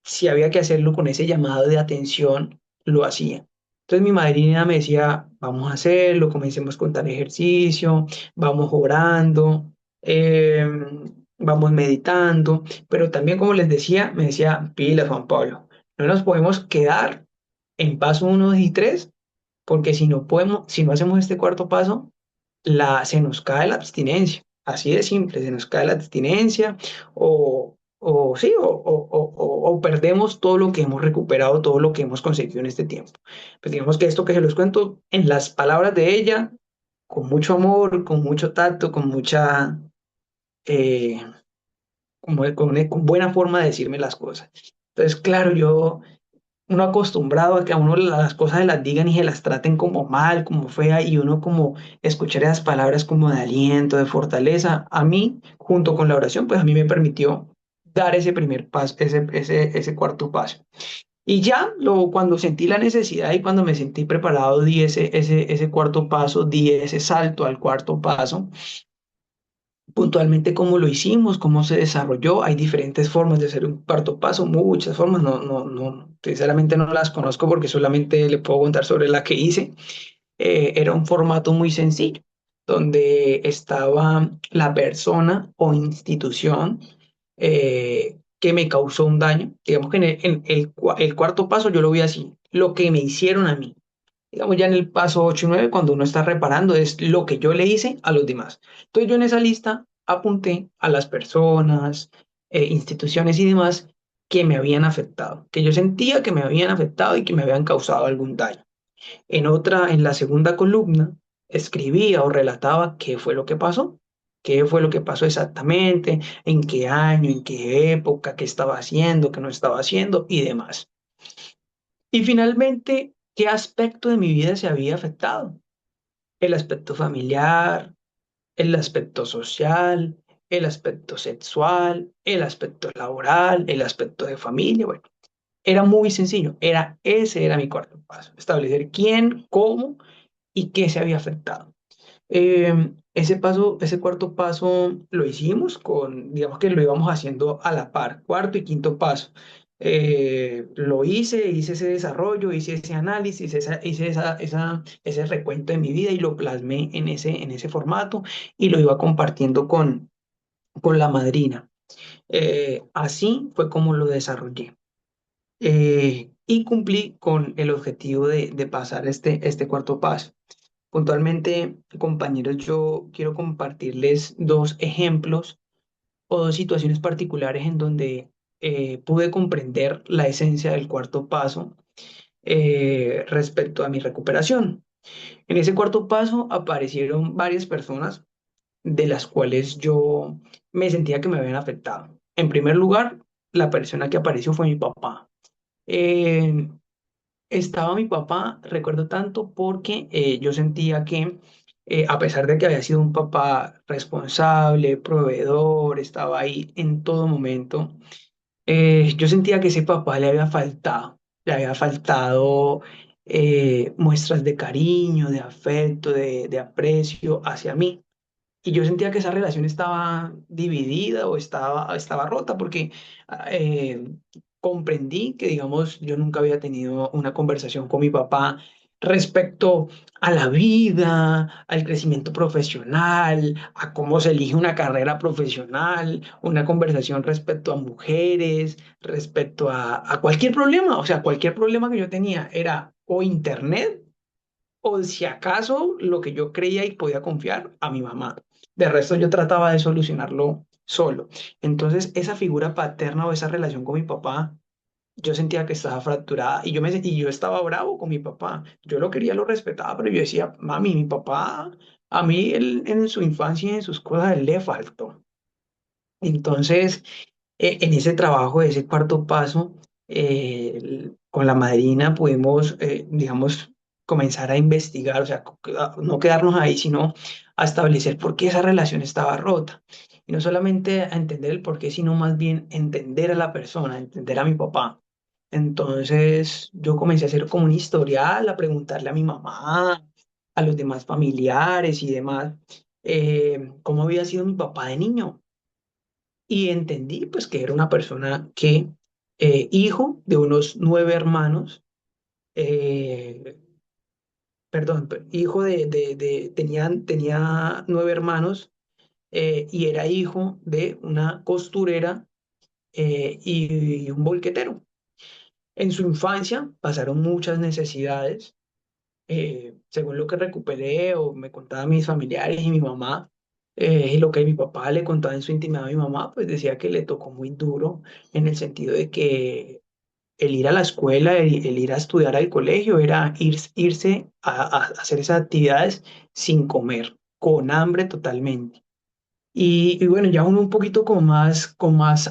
si había que hacerlo con ese llamado de atención, lo hacía. Entonces mi madrina me decía, vamos a hacerlo, comencemos con tal ejercicio, vamos orando, eh, vamos meditando, pero también como les decía, me decía, pilas Juan Pablo, no nos podemos quedar en paso uno y 3, porque si no hacemos este cuarto paso, se nos cae la abstinencia. Así de simple, se nos cae la abstinencia o sí, o perdemos todo lo que hemos recuperado, todo lo que hemos conseguido en este tiempo. Pues digamos que esto que se los cuento en las palabras de ella, con mucho amor, con mucho tacto, eh, con buena forma de decirme las cosas. Entonces, claro, uno acostumbrado a que a uno las cosas se las digan y se las traten como mal, como fea, y uno como escuchar esas palabras como de aliento, de fortaleza, a mí, junto con la oración, pues a mí me permitió dar ese primer paso, ese cuarto paso. Y ya, cuando sentí la necesidad y cuando me sentí preparado, di ese cuarto paso, di ese salto al cuarto paso. Puntualmente cómo lo hicimos, cómo se desarrolló. Hay diferentes formas de hacer un cuarto paso, muchas formas. Sinceramente no las conozco porque solamente le puedo contar sobre la que hice. Era un formato muy sencillo, donde estaba la persona o institución que me causó un daño. Digamos que el cuarto paso yo lo vi así, lo que me hicieron a mí. Digamos ya en el paso 8 y 9 cuando uno está reparando, es lo que yo le hice a los demás. Entonces yo en esa lista apunté a las personas, instituciones y demás que me habían afectado, que yo sentía que me habían afectado y que me habían causado algún daño. En la segunda columna, escribía o relataba qué fue lo que pasó, qué fue lo que pasó exactamente, en qué año, en qué época, qué estaba haciendo, qué no estaba haciendo y demás. Y finalmente, ¿qué aspecto de mi vida se había afectado? El aspecto familiar, el aspecto social, el aspecto sexual, el aspecto laboral, el aspecto de familia. Bueno, era muy sencillo. Ese era mi cuarto paso. Establecer quién, cómo y qué se había afectado. Ese cuarto paso lo hicimos digamos que lo íbamos haciendo a la par, cuarto y quinto paso. Hice ese desarrollo, hice ese análisis, ese recuento de mi vida y lo plasmé en ese formato y lo iba compartiendo con la madrina. Así fue como lo desarrollé. Y cumplí con el objetivo de pasar este cuarto paso. Puntualmente, compañeros, yo quiero compartirles dos ejemplos o dos situaciones particulares en donde pude comprender la esencia del cuarto paso respecto a mi recuperación. En ese cuarto paso aparecieron varias personas de las cuales yo me sentía que me habían afectado. En primer lugar, la persona que apareció fue mi papá. Eh, Estaba mi papá, recuerdo tanto porque yo sentía que a pesar de que había sido un papá responsable, proveedor, estaba ahí en todo momento, yo sentía que ese papá le había faltado muestras de cariño, de afecto, de aprecio hacia mí. Y yo sentía que esa relación estaba dividida o estaba rota porque eh, comprendí que, digamos, yo nunca había tenido una conversación con mi papá respecto a la vida, al crecimiento profesional, a cómo se elige una carrera profesional, una conversación respecto a mujeres, respecto a cualquier problema. O sea, cualquier problema que yo tenía era o internet o si acaso lo que yo creía y podía confiar a mi mamá. De resto yo trataba de solucionarlo solo. Entonces esa figura paterna o esa relación con mi papá, yo sentía que estaba fracturada y yo estaba bravo con mi papá. Yo lo quería, lo respetaba, pero yo decía, mami, mi papá, a mí él, en su infancia y en sus cosas él le faltó. Entonces en ese trabajo, de ese cuarto paso, con la madrina pudimos, digamos, comenzar a investigar, o sea, no quedarnos ahí, sino a establecer por qué esa relación estaba rota. Y no solamente a entender el por qué, sino más bien entender a la persona, entender a mi papá. Entonces yo comencé a hacer como un historial, a preguntarle a mi mamá, a los demás familiares y demás, cómo había sido mi papá de niño y entendí pues que era una persona que, hijo de unos 9 hermanos, eh, perdón, hijo tenía 9 hermanos y era hijo de una costurera y un bolquetero. En su infancia pasaron muchas necesidades, según lo que recuperé o me contaban mis familiares y mi mamá, y lo que mi papá le contaba en su intimidad a mi mamá, pues decía que le tocó muy duro en el sentido de que el ir a la escuela, el ir a estudiar al colegio, era irse a hacer esas actividades sin comer, con hambre totalmente. Y bueno, ya uno un poquito con más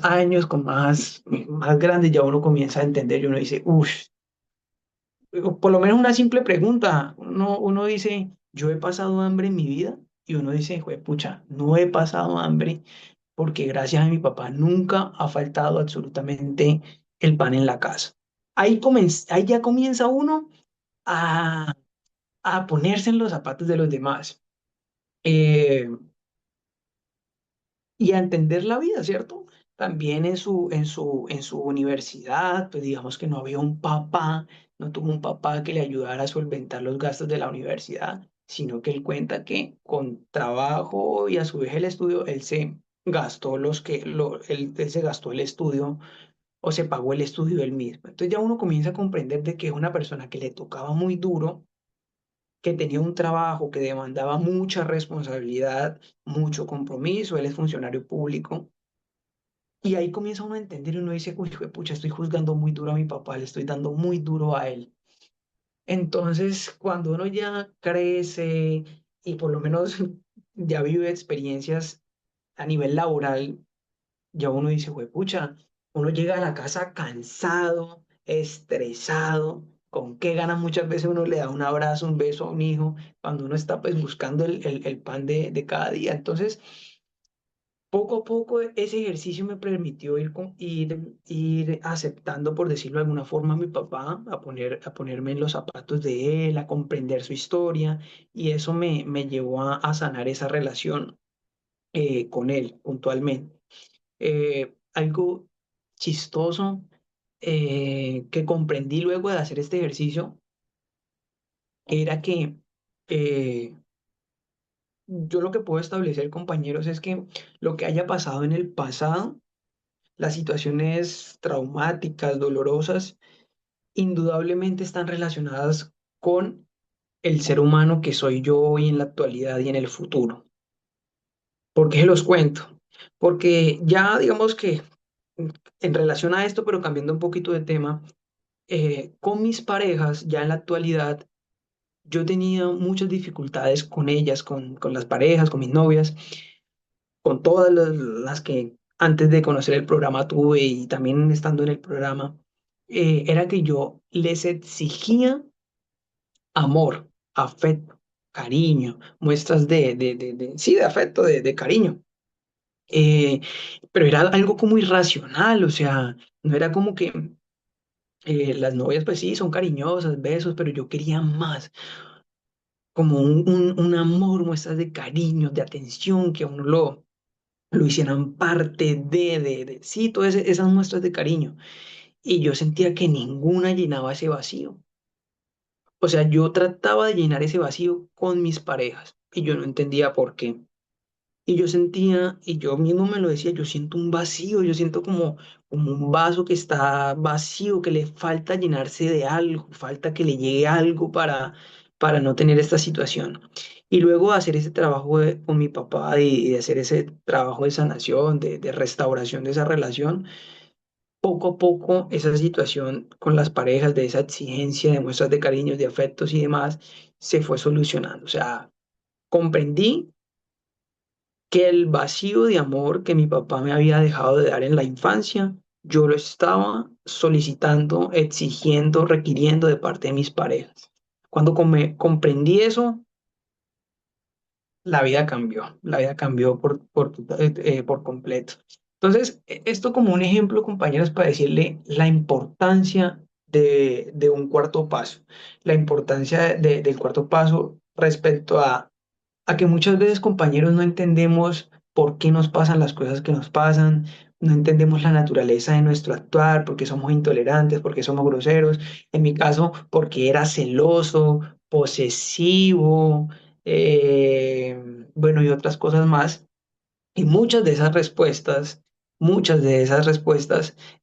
años, más grande, ya uno comienza a entender y uno dice, uff, por lo menos una simple pregunta. Uno dice, yo he pasado hambre en mi vida y uno dice, pucha, no he pasado hambre porque gracias a mi papá nunca ha faltado absolutamente el pan en la casa. ahí ya comienza uno a, a ponerse en los zapatos de los demás. Eh, y a entender la vida, ¿cierto? También en su universidad, pues digamos que no había un papá, no tuvo un papá que le ayudara a solventar los gastos de la universidad, sino que él cuenta que con trabajo y a su vez el estudio, él se gastó él se gastó el estudio o se pagó el estudio él mismo. Entonces ya uno comienza a comprender de que es una persona que le tocaba muy duro, que tenía un trabajo que demandaba mucha responsabilidad, mucho compromiso, él es funcionario público, y ahí comienza uno a entender y uno dice, uy, pucha, estoy juzgando muy duro a mi papá, le estoy dando muy duro a él. Entonces, cuando uno ya crece y por lo menos ya vive experiencias a nivel laboral, ya uno dice, pucha, uno llega a la casa cansado, estresado, con qué ganas muchas veces uno le da un abrazo, un beso a un hijo, cuando uno está pues buscando el pan de cada día. Entonces, poco a poco ese ejercicio me permitió ir aceptando, por decirlo de alguna forma, a mi papá, a ponerme en los zapatos de él, a comprender su historia, y eso me llevó a sanar esa relación con él puntualmente. Algo chistoso que comprendí luego de hacer este ejercicio era que eh, yo lo que puedo establecer, compañeros, es que lo que haya pasado en el pasado, las situaciones traumáticas, dolorosas, indudablemente están relacionadas con el ser humano que soy yo hoy en la actualidad y en el futuro. ¿Por qué se los cuento? Porque ya digamos que en relación a esto, pero cambiando un poquito de tema, con mis parejas, ya en la actualidad, yo tenía muchas dificultades con ellas, con las parejas, con mis novias, con todas las que antes de conocer el programa tuve y también estando en el programa, era que yo les exigía amor, afecto, cariño, muestras sí, de afecto, de cariño. Eh, pero era algo como irracional, o sea, no era como que las novias pues sí, son cariñosas, besos, pero yo quería más, como un amor, muestras de cariño, de atención, que a uno lo hicieran parte sí, todas esas muestras de cariño. Y yo sentía que ninguna llenaba ese vacío. O sea, yo trataba de llenar ese vacío con mis parejas y yo no entendía por qué. Y yo sentía, y yo mismo me lo decía, yo siento un vacío, yo siento como un vaso que está vacío, que le falta llenarse de algo, falta que le llegue algo para no tener esta situación. Y luego de hacer ese trabajo con mi papá y de hacer ese trabajo de sanación, de restauración de esa relación, poco a poco esa situación con las parejas, de esa exigencia de muestras de cariños, de afectos y demás, se fue solucionando. O sea, comprendí que el vacío de amor que mi papá me había dejado de dar en la infancia, yo lo estaba solicitando, exigiendo, requiriendo de parte de mis parejas. Cuando comprendí eso, la vida cambió por completo. Entonces, esto como un ejemplo, compañeros, para decirle la importancia de un cuarto paso, la importancia del cuarto paso respecto a que muchas veces, compañeros, no entendemos por qué nos pasan las cosas que nos pasan, no entendemos la naturaleza de nuestro actuar, porque somos intolerantes, porque somos groseros, en mi caso, porque era celoso, posesivo, bueno, y otras cosas más. Y muchas de esas respuestas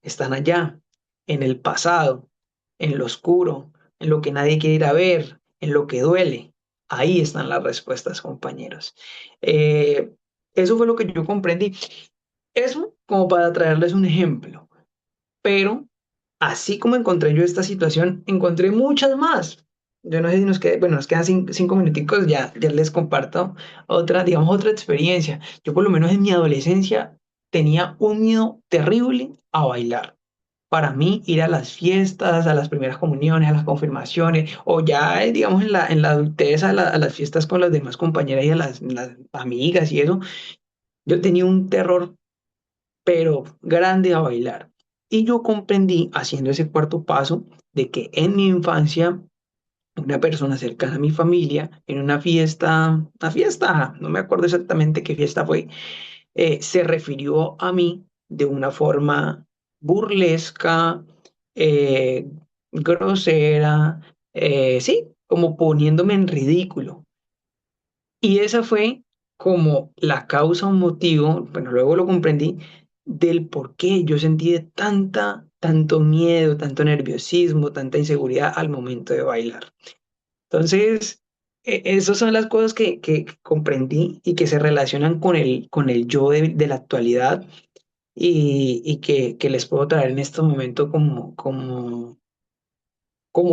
están allá, en el pasado, en lo oscuro, en lo que nadie quiere ir a ver, en lo que duele. Ahí están las respuestas, compañeros. Eh, Eso fue lo que yo comprendí. Eso como para traerles un ejemplo. Pero así como encontré yo esta situación, encontré muchas más. Yo no sé si nos queda, bueno, nos quedan 5 minuticos, ya les comparto otra, digamos, otra experiencia. Yo por lo menos en mi adolescencia tenía un miedo terrible a bailar. Para mí, ir a las fiestas, a las primeras comuniones, a las confirmaciones, o ya, digamos, en la adultez, a las fiestas con las demás compañeras y a las amigas y eso, yo tenía un terror, pero grande a bailar. Y yo comprendí, haciendo ese cuarto paso, de que en mi infancia, una persona cercana a mi familia, en una fiesta, no me acuerdo exactamente qué fiesta fue, se refirió a mí de una forma burlesca, eh, grosera, sí, como poniéndome en ridículo. Y esa fue como la causa o motivo, bueno, luego lo comprendí, del por qué yo sentí de tanto miedo, tanto nerviosismo, tanta inseguridad al momento de bailar. Entonces, esas son las cosas que comprendí y que se relacionan con el yo de la actualidad y que les puedo traer en este momento como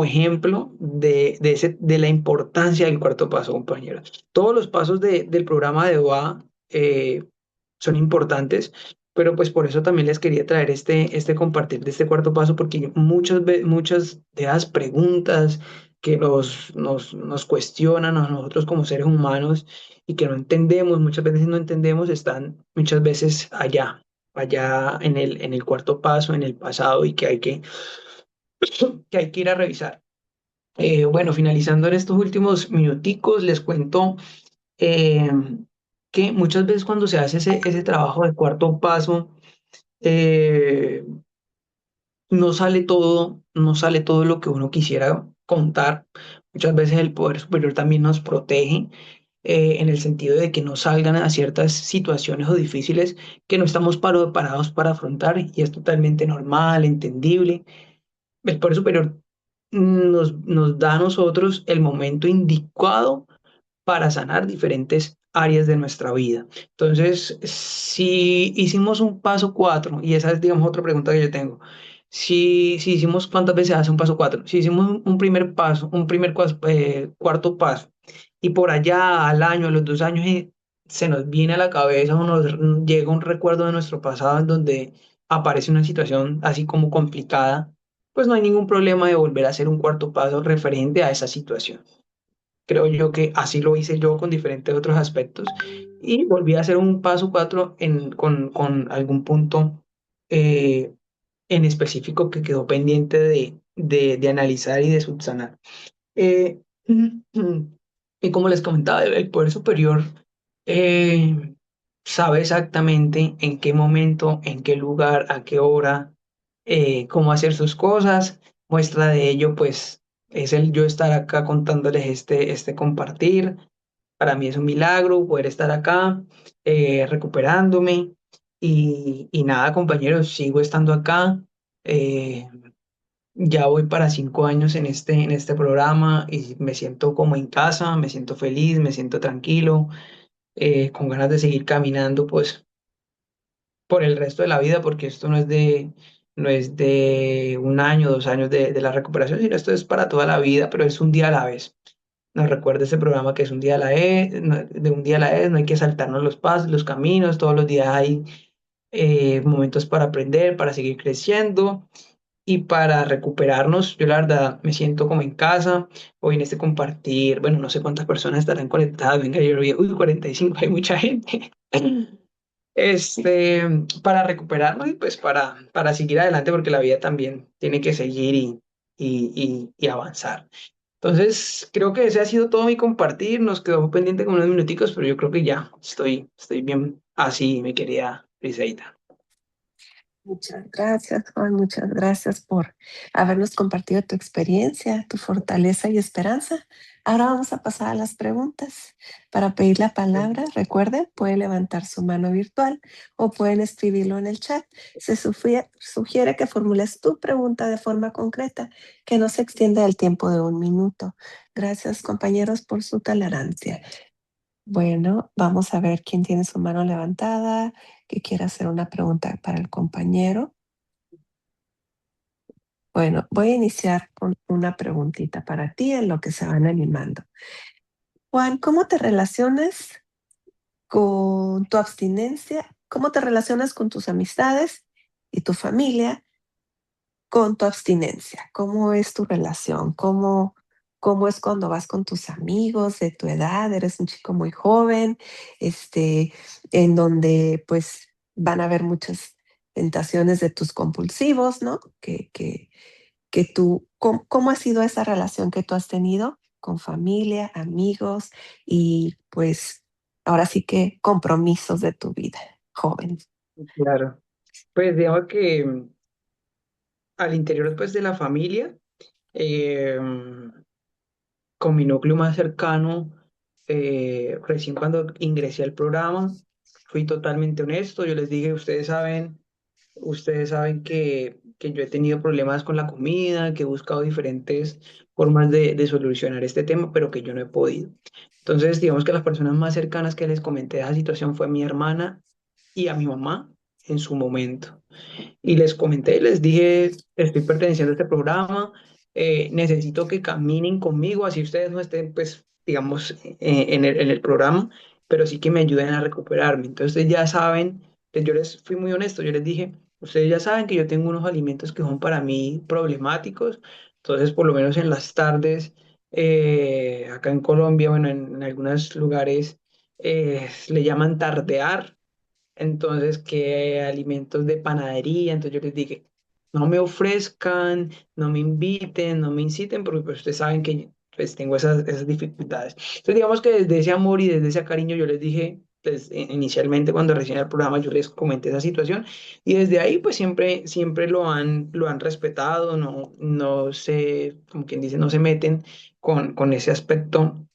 ejemplo de la importancia del cuarto paso, compañeros. Todos los pasos del programa de OA son importantes, pero pues por eso también les quería traer este compartir de este cuarto paso, porque muchas de las preguntas que nos cuestionan a nosotros como seres humanos y que no entendemos, muchas veces no entendemos, están muchas veces allá en el cuarto paso, en el pasado y que hay que ir a revisar. Bueno, finalizando en estos últimos minuticos, les cuento eh, que muchas veces cuando se hace ese trabajo de cuarto paso, eh, no sale todo lo que uno quisiera contar. Muchas veces el poder superior también nos protege en el sentido de que no salgan a ciertas situaciones o difíciles que no estamos parados para afrontar y es totalmente normal, entendible. El poder superior nos da a nosotros el momento indicado para sanar diferentes áreas de nuestra vida. Entonces, si hicimos un paso cuatro, y esa es, digamos, otra pregunta que yo tengo, si hicimos, ¿cuántas veces hace un paso cuatro? Si hicimos un primer paso, cuarto paso, y por allá al año, a los 2 años, se nos viene a la cabeza o nos llega un recuerdo de nuestro pasado en donde aparece una situación así como complicada, pues no hay ningún problema de volver a hacer un cuarto paso referente a esa situación. Creo yo que así lo hice yo con diferentes otros aspectos y volví a hacer un paso cuatro con algún punto eh, en específico que quedó pendiente de analizar y de subsanar. Eh, y como les comentaba, el poder superior eh, sabe exactamente en qué momento, en qué lugar, a qué hora, cómo hacer sus cosas. Muestra de ello, pues, es el yo estar acá contándoles este compartir. Para mí es un milagro poder estar acá, recuperándome. Y nada, compañeros, sigo estando acá. Eh, ya voy para 5 años en este programa y me siento como en casa, me siento feliz, me siento tranquilo, con ganas de seguir caminando, pues, por el resto de la vida, porque esto no es de 1 año, 2 años de la recuperación, sino esto es para toda la vida, pero es un día a la vez. Nos recuerda ese programa que es un día a la vez, de un día a la vez, no hay que saltarnos los pasos, los caminos, todos los días hay momentos para aprender, para seguir creciendo y para recuperarnos. Yo la verdad me siento como en casa, hoy en este compartir, bueno, no sé cuántas personas estarán conectadas, venga, yo lo vi, uy, 45, hay mucha gente. Este, para recuperarnos y pues para seguir adelante, porque la vida también tiene que seguir y avanzar. Entonces, creo que ese ha sido todo mi compartir. Nos quedó pendiente con unos minuticos, pero yo creo que ya estoy bien así, mi querida Briseida. Muchas gracias, Juan. Muchas gracias por habernos compartido tu experiencia, tu fortaleza y esperanza. Ahora vamos a pasar a las preguntas. Para pedir la palabra, recuerden, pueden levantar su mano virtual o pueden escribirlo en el chat. Sugiere que formules tu pregunta de forma concreta, que no se extienda el tiempo de 1 minuto. Gracias, compañeros, por su tolerancia. Bueno, vamos a ver quién tiene su mano levantada, que quiera hacer una pregunta para el compañero. Bueno, voy a iniciar con una preguntita para ti en lo que se van animando. Juan, ¿cómo te relacionas con tu abstinencia? ¿Cómo te relacionas con tus amistades y tu familia con tu abstinencia? ¿Cómo es tu relación? ¿Cómo es cuando vas con tus amigos de tu edad? Eres un chico muy joven, en donde pues van a haber muchas tentaciones de tus compulsivos, ¿no? Que tú, ¿cómo ha sido esa relación que tú has tenido con familia, amigos y pues ahora sí que compromisos de tu vida, joven? Claro. Pues digamos que al interior pues, de la familia, eh, con mi núcleo más cercano, recién cuando ingresé al programa, fui totalmente honesto. Yo les dije, ustedes saben que yo he tenido problemas con la comida, que he buscado diferentes formas de solucionar este tema, pero que yo no he podido. Entonces, digamos que las personas más cercanas que les comenté de esa situación fue mi hermana y a mi mamá en su momento. Y les comenté, les dije, estoy perteneciendo a este programa, necesito que caminen conmigo, así ustedes no estén, pues, digamos, en el programa, pero sí que me ayuden a recuperarme. Entonces ya saben, pues, yo les fui muy honesto, yo les dije, ustedes ya saben que yo tengo unos alimentos que son para mí problemáticos, entonces por lo menos en las tardes, acá en Colombia, bueno, en algunos lugares le llaman tardear, entonces que alimentos de panadería, entonces yo les dije, no me ofrezcan, no me inviten, no me inciten, porque pues ustedes saben que pues tengo esas dificultades. Entonces digamos que desde ese amor y desde ese cariño yo les dije, pues inicialmente cuando recién el programa yo les comenté esa situación y desde ahí pues siempre lo han respetado, no se, como quien dice, no se meten con ese aspecto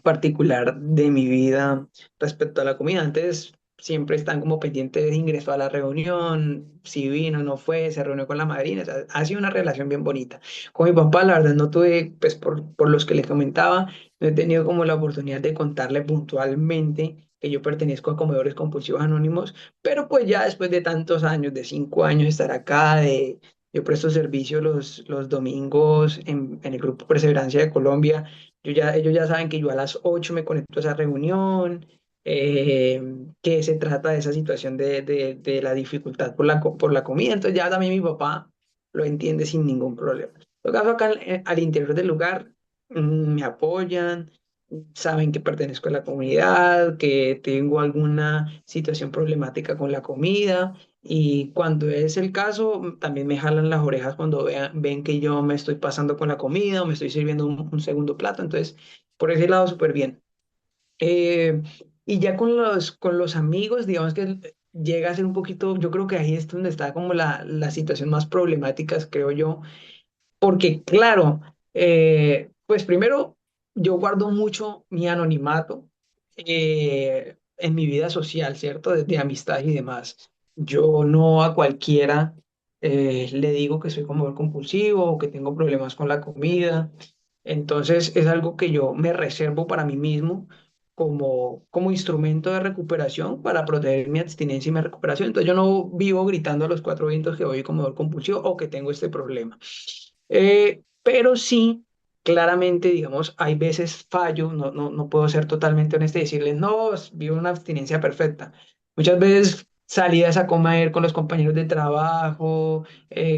particular de mi vida respecto a la comida. Antes siempre están como pendientes de ingreso a la reunión, si vino, no fue, se reunió con la madrina. O sea, ha sido una relación bien bonita. Con mi papá, la verdad, no tuve, pues por los que les comentaba, no he tenido como la oportunidad de contarle puntualmente que yo pertenezco a Comedores Compulsivos Anónimos, pero pues ya después de tantos años, de 5 años estar acá, de... Yo presto servicio los domingos en el Grupo Perseverancia de Colombia. Ellos ya saben que yo a las 8 me conecto a esa reunión, eh, que se trata de esa situación de la dificultad por la comida. Entonces ya también mi papá lo entiende sin ningún problema. En todo caso, acá al interior del lugar me apoyan, saben que pertenezco a la comunidad, que tengo alguna situación problemática con la comida. Y cuando es el caso, también me jalan las orejas cuando ven que yo me estoy pasando con la comida o me estoy sirviendo un segundo plato. Entonces, por ese lado, súper bien. Eh, y ya con los amigos, digamos que llega a ser un poquito, yo creo que ahí es donde está como la situación más problemática, creo yo, porque claro, pues primero yo guardo mucho mi anonimato en mi vida social, ¿cierto? De amistad y demás. Yo no a cualquiera le digo que soy comedor compulsivo o que tengo problemas con la comida. Entonces es algo que yo me reservo para mí mismo como instrumento de recuperación para proteger mi abstinencia y mi recuperación. Entonces yo no vivo gritando a los cuatro vientos que voy comedor compulsivo o que tengo este problema. Pero sí, claramente, digamos, hay veces fallo, no puedo ser totalmente honesto y decirles, no, vivo una abstinencia perfecta. Muchas veces salidas a comer con los compañeros de trabajo,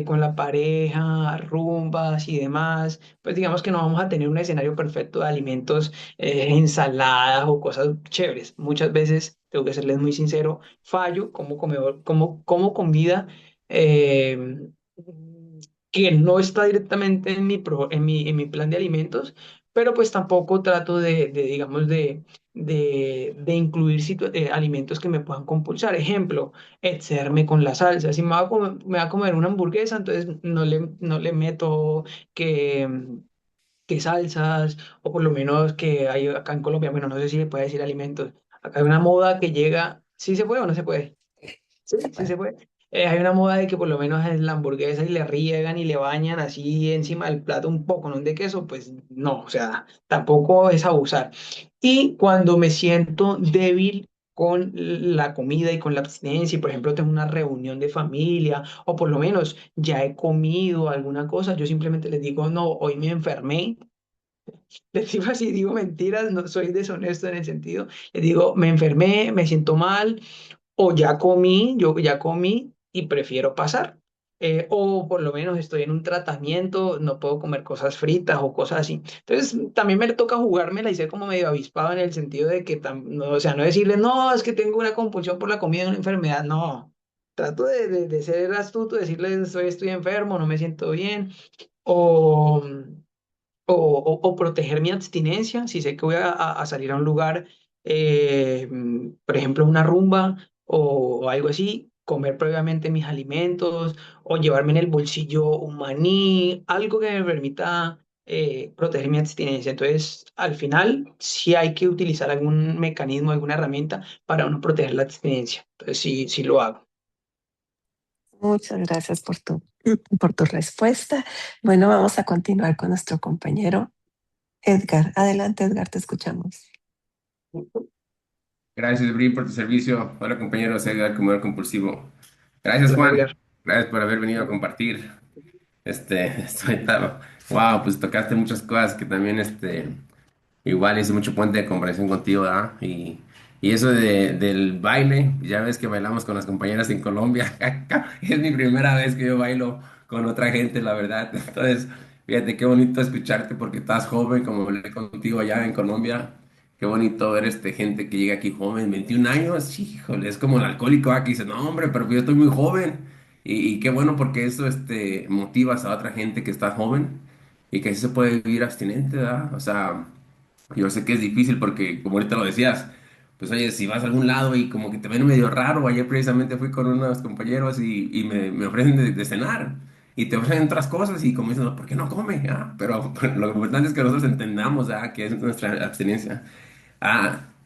con la pareja, rumbas y demás, pues digamos que no vamos a tener un escenario perfecto de alimentos, ensaladas o cosas chéveres. Muchas veces, tengo que serles muy sincero, fallo como comedor, como comida. eh, que no está directamente en mi plan de alimentos, pero pues tampoco trato digamos, de incluir alimentos que me puedan compulsar. Ejemplo, excederme con la salsa. Si me va a comer una hamburguesa, entonces no le meto que, que salsas, o por lo menos que hay acá en Colombia, bueno, no sé si se puede decir alimentos. Acá hay una moda que llega, ¿sí se puede o no se puede? Sí, Se sí se puede. puede. Hay una moda de que por lo menos en la hamburguesa y le riegan y le bañan así encima del plato un poco, ¿no? De queso, pues no, o sea, tampoco es abusar. Y cuando me siento débil con la comida y con la abstinencia, y por ejemplo tengo una reunión de familia, o por lo menos ya he comido alguna cosa, yo simplemente les digo, no, hoy me enfermé. Les digo así, digo mentiras, no soy deshonesto en el sentido, les digo, me enfermé, me siento mal o ya comí, yo ya comí y prefiero pasar. O por lo menos estoy en un tratamiento, no puedo comer cosas fritas o cosas así. Entonces también me toca jugármela y ser como medio avispado en el sentido de que, no, o sea, no decirle, no, es que tengo una compulsión por la comida, una enfermedad, no. trato de ser astuto, decirles estoy enfermo, no me siento bien, o, o proteger mi abstinencia, si sé que voy a salir a un lugar, por ejemplo, una rumba o algo así, comer previamente mis alimentos o llevarme en el bolsillo un maní, algo que me permita proteger mi abstinencia. Entonces, al final, sí hay que utilizar algún mecanismo, alguna herramienta para uno proteger la abstinencia. Entonces, sí, sí lo hago. Muchas gracias por tu respuesta. Bueno, vamos a continuar con nuestro compañero Edgar. Adelante, Edgar, te escuchamos. Gracias, Bri, por tu servicio. Hola, compañero, soy Edgar, comedor compulsivo. Gracias, Hola, Juan. Edgar. Gracias por haber venido a compartir. Wow, pues tocaste muchas cosas que también, igual hice mucho puente de comprensión contigo, ¿verdad? Y eso del baile, ya ves que bailamos con las compañeras en Colombia. Es mi primera vez que yo bailo con otra gente, la verdad. Entonces, fíjate qué bonito escucharte porque estás joven, como hablé contigo allá en Colombia. Qué bonito ver gente que llega aquí joven, 21 años, híjole, es como el alcohólico aquí dice, no, hombre, pero yo estoy muy joven. Y qué bueno porque eso motivas a otra gente que está joven y que así se puede vivir abstinente, ¿verdad? O sea, yo sé que es difícil porque, como ahorita lo decías, pues oye, si vas a algún lado y como que te ven medio raro, ayer precisamente fui con unos compañeros y me ofrecen de cenar y te ofrecen otras cosas y como dicen, "No, ¿por qué no come? Ah, pero lo importante es que nosotros entendamos que es nuestra abstinencia.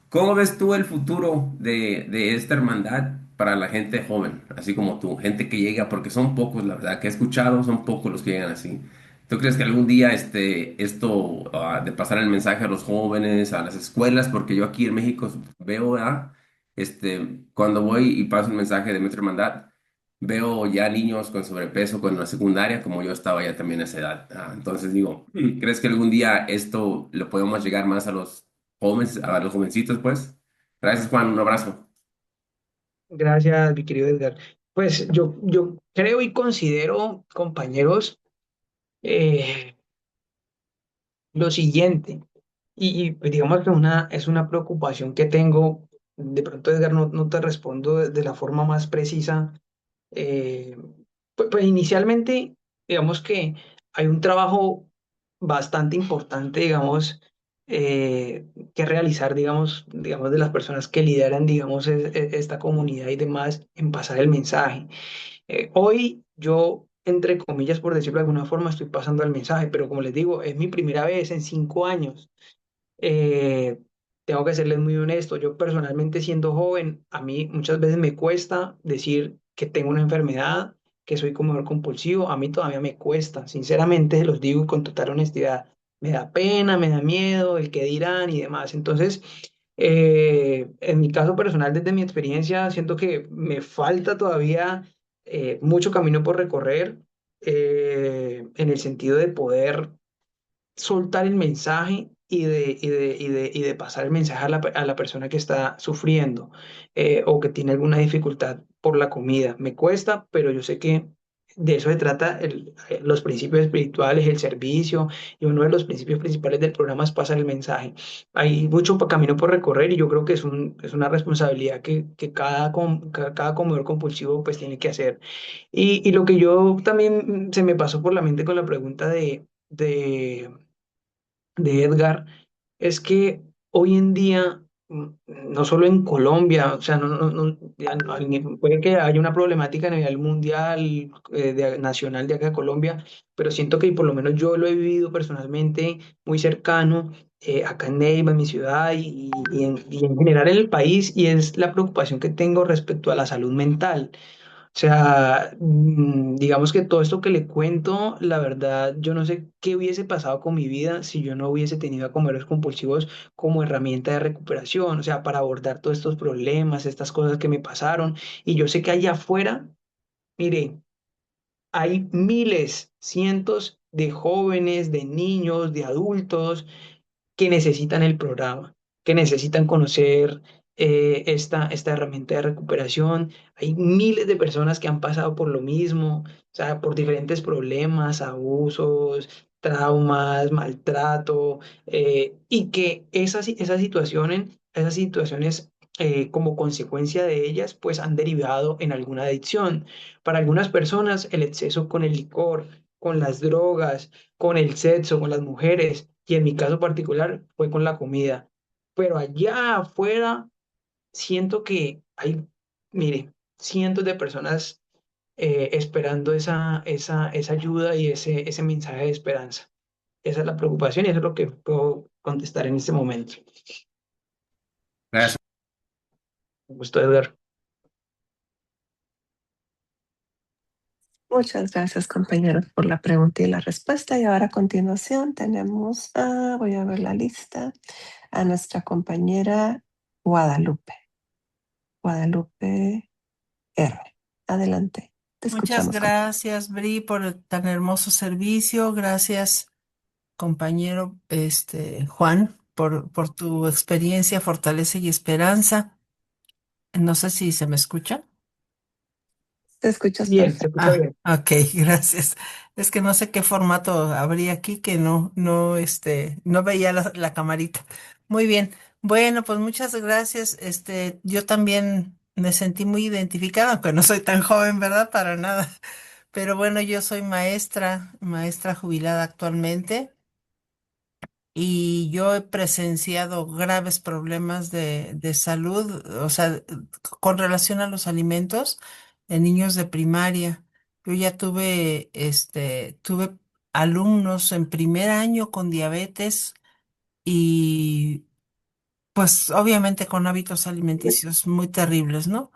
¿Cómo ves tú el futuro de esta hermandad para la gente joven, así como tú, gente que llega, porque son pocos, la verdad, que he escuchado, son pocos los que llegan así? ¿Tú crees que algún día esto de pasar el mensaje a los jóvenes, a las escuelas, porque yo aquí en México veo, cuando voy y paso el mensaje de nuestra hermandad, veo ya niños con sobrepeso con la secundaria, como yo estaba ya también a esa edad. Entonces digo, ¿crees que algún día esto lo podemos llegar más a los jóvenes, a los jovencitos, pues? Gracias, Juan, un abrazo. Gracias, mi querido Edgar. Pues yo creo y considero, compañeros, eh, lo siguiente, pues, digamos que es una preocupación que tengo. De pronto, Edgar, no te respondo de la forma más precisa. Eh, pues, inicialmente, digamos que hay un trabajo bastante importante, digamos, que realizar, digamos, de las personas que lideran, digamos, esta comunidad y demás en pasar el mensaje. Hoy yo, entre comillas, por decirlo de alguna forma, estoy pasando el mensaje, pero como les digo, es mi primera vez en 5 años. Eh, Tengo que serles muy honesto. Yo personalmente siendo joven, a mí muchas veces me cuesta decir que tengo una enfermedad, que soy comedor compulsivo. A mí todavía me cuesta. Sinceramente, se los digo con total honestidad. Me da pena, me da miedo, el que dirán y demás. Entonces, en mi caso personal, desde mi experiencia, siento que me falta todavía mucho camino por recorrer en el sentido de poder soltar el mensaje y de pasar el mensaje a la persona que está sufriendo o que tiene alguna dificultad por la comida. Me cuesta, pero yo sé que de eso se trata los principios espirituales, el servicio, y uno de los principios principales del programa es pasar el mensaje. Hay mucho camino por recorrer y yo creo que es una responsabilidad que cada comedor compulsivo pues tiene que hacer. Y lo que yo también se me pasó por la mente con la pregunta de Edgar es que hoy en día, no solo en Colombia, o sea, puede que haya una problemática a nivel mundial, nacional de acá de Colombia, pero siento que por lo menos yo lo he vivido personalmente muy cercano, acá en Neiva, en mi ciudad, y en general en el país, y es la preocupación que tengo respecto a la salud mental. O sea, digamos que todo esto que le cuento, la verdad, yo no sé qué hubiese pasado con mi vida si yo no hubiese tenido a comerlos compulsivos como herramienta de recuperación, o sea, para abordar todos estos problemas, estas cosas que me pasaron. Y yo sé que allá afuera, mire, hay miles, cientos de jóvenes, de niños, de adultos que necesitan el programa, que necesitan conocer esta herramienta de recuperación. Hay miles de personas que han pasado por lo mismo, o sea, por diferentes problemas, abusos, traumas, maltrato, y que esas situaciones como consecuencia de ellas, pues han derivado en alguna adicción. Para algunas personas, el exceso con el licor, con las drogas, con el sexo, con las mujeres, y en mi caso particular fue con la comida. Pero allá afuera siento que hay, mire, cientos de personas esperando esa ayuda y ese mensaje de esperanza. Esa es la preocupación y eso es lo que puedo contestar en este momento. Gracias. Me gustó, Edgar. Muchas gracias, compañeros, por la pregunta y la respuesta. Y ahora a continuación tenemos, voy a ver la lista, a nuestra compañera Guadalupe. Guadalupe R. Adelante, te Muchas escuchamos. gracias, Bri, por tan hermoso servicio. Gracias, compañero, Juan, por tu experiencia, fortaleza y esperanza. No sé si se me escucha. Te escuchas Bien, se perfecto. escucha bien. Ok, gracias. Es que no sé qué formato habría aquí que no veía la camarita. Muy bien. Bueno, pues muchas gracias. Yo también me sentí muy identificada, aunque no soy tan joven, ¿verdad? Para nada. Pero bueno, yo soy maestra jubilada actualmente. Y yo he presenciado graves problemas de salud, o sea, con relación a los alimentos en niños de primaria. Yo ya tuve alumnos en primer año con diabetes y pues obviamente con hábitos alimenticios muy terribles, ¿no?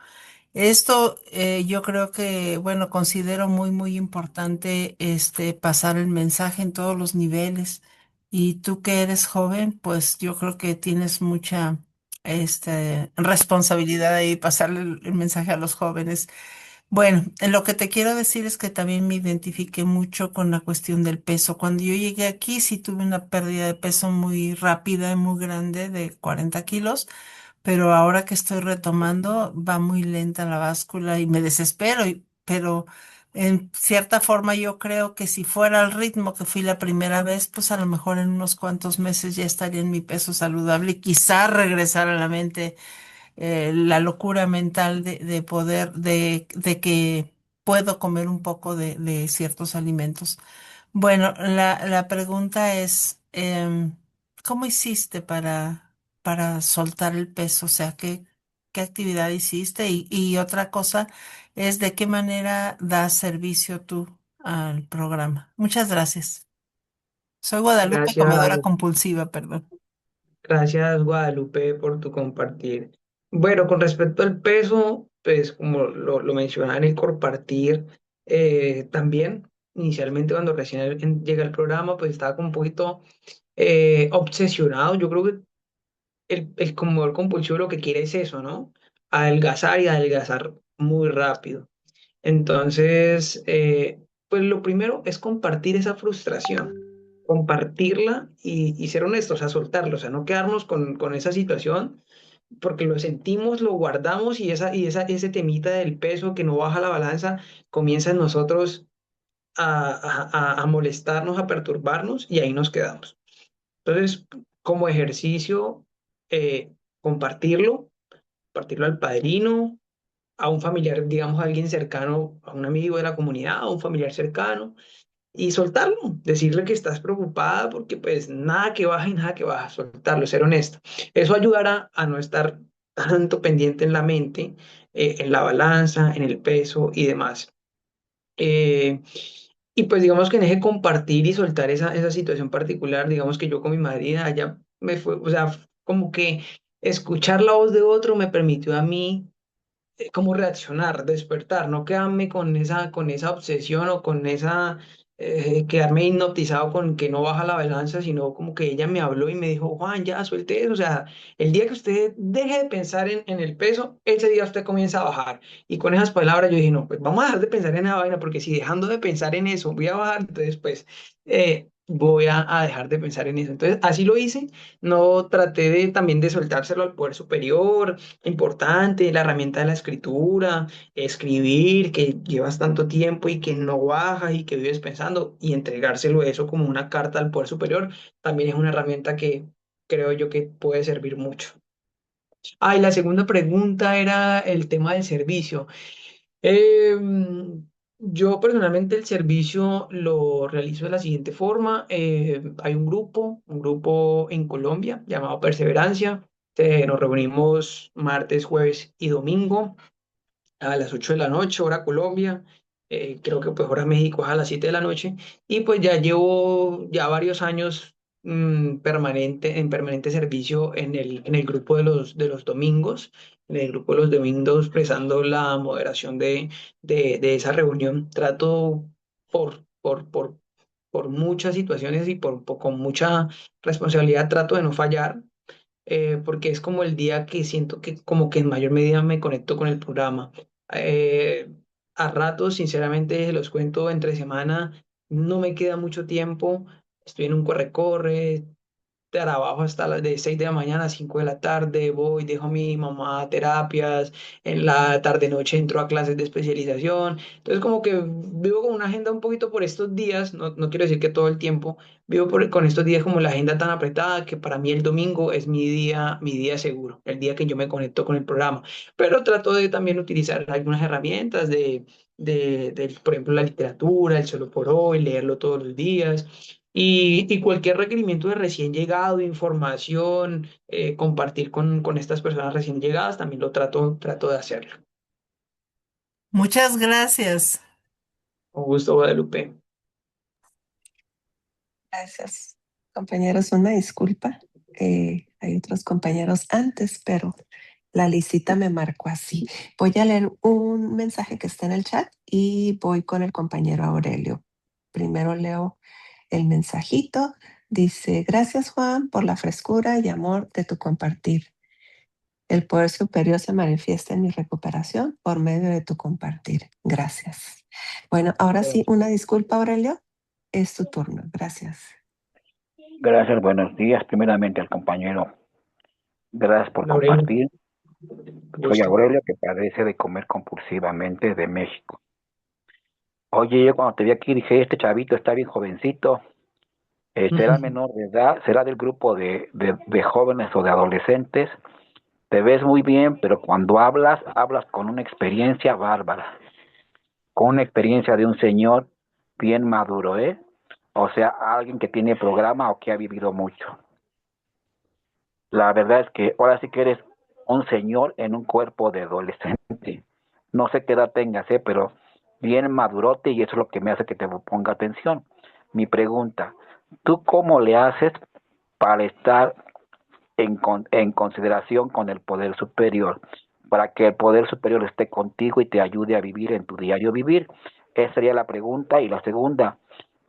Esto yo creo que, bueno, considero muy importante pasar el mensaje en todos los niveles. Y tú que eres joven, pues yo creo que tienes mucha responsabilidad ahí pasarle el mensaje a los jóvenes. Bueno, lo que te quiero decir es que también me identifiqué mucho con la cuestión del peso. Cuando yo llegué aquí, sí tuve una pérdida de peso muy rápida y muy grande de 40 kilos, pero ahora que estoy retomando, va muy lenta la báscula y me desespero, pero en cierta forma yo creo que si fuera al ritmo que fui la primera vez, pues a lo mejor en unos cuantos meses ya estaría en mi peso saludable y quizá regresar a la mente la locura mental de poder, de que puedo comer un poco de ciertos alimentos. Bueno, la pregunta es, ¿cómo hiciste para soltar el peso? O sea, ¿qué actividad hiciste? Y otra cosa es, ¿de qué manera das servicio tú al programa? Muchas gracias. Soy Guadalupe, comedora Gracias, compulsiva, perdón. gracias Guadalupe por tu compartir. Bueno, con respecto al peso, pues como lo mencionaba en el compartir, también inicialmente cuando recién llega el programa, pues estaba como un poquito obsesionado. Yo creo que el comedor compulsivo lo que quiere es eso, ¿no? Adelgazar y adelgazar muy rápido. Entonces, pues lo primero es compartir esa frustración, compartirla y ser honestos, o sea, soltarlo, o sea, no quedarnos con esa situación, porque lo sentimos, lo guardamos ese temita del peso que no baja la balanza comienza en nosotros a molestarnos, a perturbarnos y ahí nos quedamos. Entonces, como ejercicio, eh, compartirlo, compartirlo al padrino, a un familiar, digamos, a alguien cercano, a un amigo de la comunidad, a un familiar cercano, y soltarlo, decirle que estás preocupada porque pues nada que baja y nada que baja, soltarlo, ser honesto. Eso ayudará a no estar tanto pendiente en la mente, en la balanza, en el peso y demás. Eh, y pues digamos que en ese compartir y soltar esa situación particular, digamos que yo con mi madrina, ella me fue, o sea, como que escuchar la voz de otro me permitió a mí cómo reaccionar, despertar, no quedarme con esa obsesión o con quedarme hipnotizado con que no baja la balanza, sino como que ella me habló y me dijo, Juan, ya suelte eso, o sea, el día que usted deje de pensar en el peso, ese día usted comienza a bajar. Y con esas palabras yo dije, no, pues vamos a dejar de pensar en esa vaina, porque si dejando de pensar en eso voy a bajar, entonces pues voy a dejar de pensar en eso. Entonces así lo hice, no traté de también de soltárselo al poder superior importante, la herramienta de la escritura, escribir, que llevas tanto tiempo y que no bajas y que vives pensando, y entregárselo eso como una carta al poder superior, también es una herramienta que creo yo que puede servir mucho. Ah, y la segunda pregunta era el tema del servicio. Em, yo personalmente el servicio lo realizo de la siguiente forma. Hay un grupo en Colombia llamado Perseverancia. Nos reunimos martes, jueves y domingo a las 8 de la noche, hora Colombia. Creo que pues hora México es a las 7 de la noche. Y pues ya llevo ya varios años en permanente servicio en el grupo de los domingos, en el grupo de los domingos prestando la moderación de esa reunión. Trato por, por, por, por muchas situaciones y con mucha responsabilidad trato de no fallar, porque es como el día que siento que como que en mayor medida me conecto con el programa. Eh, a ratos, sinceramente, los cuento entre semana, no me queda mucho tiempo, estoy en un corre-corre, trabajo hasta las de 6 de la mañana a 5 de la tarde, voy, dejo a mi mamá a terapias, en la tarde-noche entro a clases de especialización, entonces como que vivo con una agenda un poquito por estos días, no quiero decir que todo el tiempo, vivo con estos días como la agenda tan apretada que para mí el domingo es mi día seguro, el día que yo me conecto con el programa, pero trato de también utilizar algunas herramientas por ejemplo, la literatura, el solo por hoy, leerlo todos los días. Y cualquier requerimiento de recién llegado, información, compartir con estas personas recién llegadas, también trato de hacerlo. Muchas gracias. Con gusto, Guadalupe. Gracias, compañeros. Una disculpa. Hay otros compañeros antes, pero la lisita me marcó así. Voy a leer un mensaje que está en el chat y voy con el compañero Aurelio. Primero leo el mensajito. Dice, gracias Juan por la frescura y amor de tu compartir. El poder superior se manifiesta en mi recuperación por medio de tu compartir. Gracias. Bueno, ahora sí, una disculpa, Aurelio. Es tu turno. Gracias. Gracias, buenos días. Primeramente al compañero, gracias por Aurelio, compartir. Soy gusto. Aurelio, que padece de comer compulsivamente de México. Oye, yo cuando te vi aquí dije, este chavito está bien jovencito, será menor de edad, será del grupo de jóvenes o de adolescentes. Te ves muy bien, pero cuando hablas, hablas con una experiencia bárbara, con una experiencia de un señor bien maduro, ¿eh? O sea, alguien que tiene programa o que ha vivido mucho. La verdad es que ahora sí que eres un señor en un cuerpo de adolescente. No sé qué edad tengas, pero bien madurote y eso es lo que me hace que te ponga atención. Mi pregunta, ¿tú cómo le haces para estar en consideración con el poder superior? Para que el poder superior esté contigo y te ayude a vivir en tu diario vivir. Esa sería la pregunta. Y la segunda,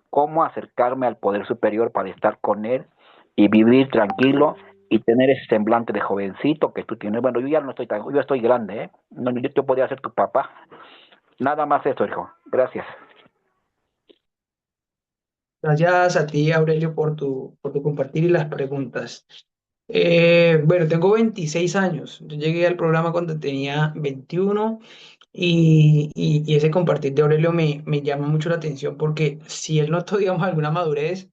¿cómo acercarme al poder superior para estar con él y vivir tranquilo y tener ese semblante de jovencito que tú tienes? Bueno, yo ya no estoy tan, yo estoy grande, ¿eh? No, yo podría ser tu papá. Nada más eso, hijo. Gracias. Gracias a ti, Aurelio, por tu compartir y las preguntas. Bueno, tengo 26 años. Yo llegué al programa cuando tenía 21 y ese compartir de Aurelio me llama mucho la atención porque si él notó, digamos, alguna madurez,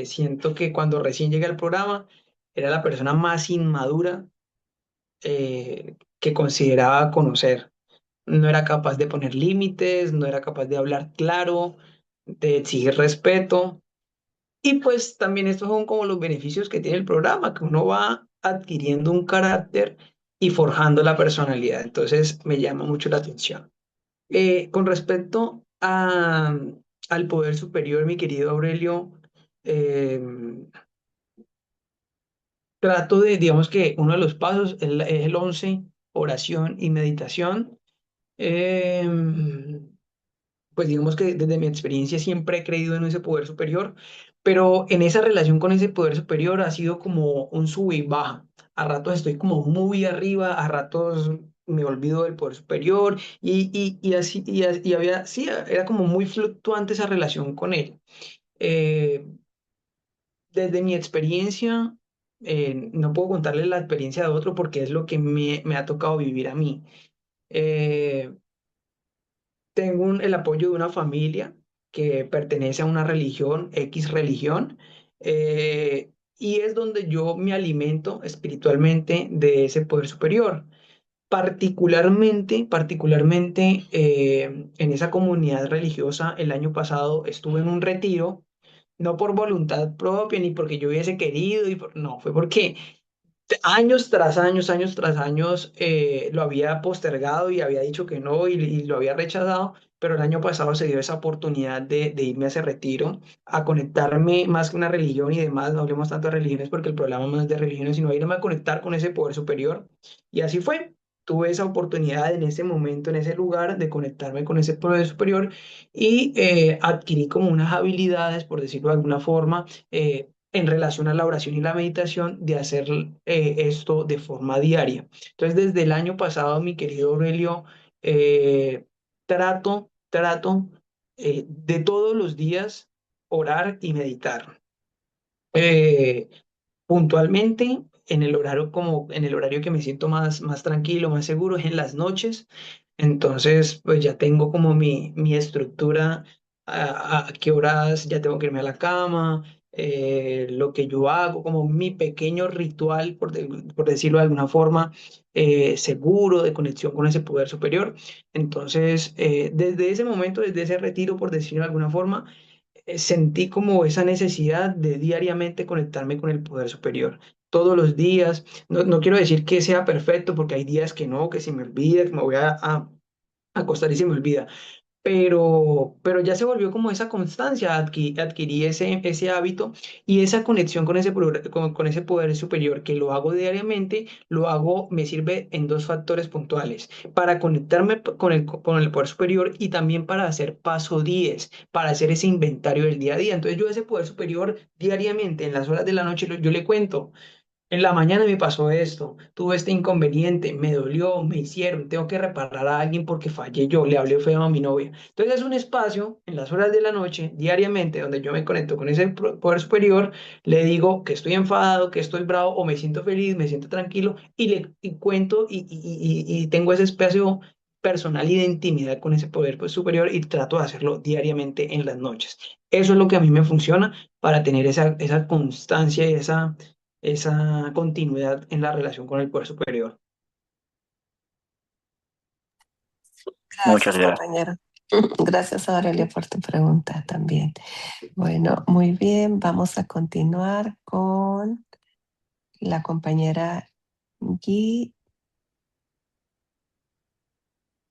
siento que cuando recién llegué al programa era la persona más inmadura que consideraba conocer. No era capaz de poner límites, no era capaz de hablar claro, de exigir respeto. Y pues también estos son como los beneficios que tiene el programa, que uno va adquiriendo un carácter y forjando la personalidad. Entonces me llama mucho la atención. Con respecto al poder superior, mi querido Aurelio, eh, trato de, digamos que uno de los pasos es el 11 oración y meditación. Pues digamos que desde mi experiencia siempre he creído en ese poder superior, pero en esa relación con ese poder superior ha sido como un sub y baja. A ratos estoy como muy arriba, a ratos me olvido del poder superior y así, y había, sí, era como muy fluctuante esa relación con él. Eh, Desde mi experiencia, no puedo contarle la experiencia de otro porque es lo que me ha tocado vivir a mí. Eh, Tengo el apoyo de una familia que pertenece a una religión, X religión, y es donde yo me alimento espiritualmente de ese poder superior. Particularmente en esa comunidad religiosa, el año pasado estuve en un retiro, no por voluntad propia ni porque yo hubiese querido, no, fue porque años tras años lo había postergado y había dicho que no y lo había rechazado, pero el año pasado se dio esa oportunidad de irme a ese retiro, a conectarme más que una religión y demás, no hablemos tanto de religiones porque el programa no es de religiones, sino irme a conectar con ese poder superior. Y así fue. Tuve esa oportunidad en ese momento, en ese lugar, de conectarme con ese poder superior y adquirí como unas habilidades, por decirlo de alguna forma, en relación a la oración y la meditación, de hacer esto de forma diaria. Entonces, desde el año pasado, mi querido Aurelio, eh, trato de todos los días orar y meditar. Eh, Puntualmente, en el horario en el horario que me siento más tranquilo, más seguro, es en las noches. Entonces, pues ya tengo como mi estructura, a qué horas ya tengo que irme a la cama, lo que yo hago, como mi pequeño ritual, por decirlo de alguna forma, seguro de conexión con ese poder superior. Entonces, desde ese momento, desde ese retiro, por decirlo de alguna forma, sentí como esa necesidad de diariamente conectarme con el poder superior. Todos los días, no quiero decir que sea perfecto, porque hay días que no, que se me olvida, que me voy a acostar y se me olvida, pero ya se volvió como esa constancia, adquirí ese hábito y esa conexión con con ese poder superior que lo hago diariamente, me sirve en dos factores puntuales: para conectarme con el poder superior y también para hacer paso 10, para hacer ese inventario del día a día. Entonces yo ese poder superior diariamente, en las horas de la noche, yo le cuento. En la mañana me pasó esto, tuve este inconveniente, me dolió, me hicieron, tengo que reparar a alguien porque fallé yo, le hablé feo a mi novia. Entonces es un espacio en las horas de la noche, diariamente, donde yo me conecto con ese poder superior, le digo que estoy enfadado, que estoy bravo o me siento feliz, me siento tranquilo y cuento y tengo ese espacio personal y de intimidad con ese poder, pues, superior, y trato de hacerlo diariamente en las noches. Eso es lo que a mí me funciona para tener esa constancia y esa continuidad en la relación con el poder superior. Muchas Gracias, gracias. compañero. Gracias, Aurelia, por tu pregunta también. Bueno, muy bien, vamos a continuar con la compañera G,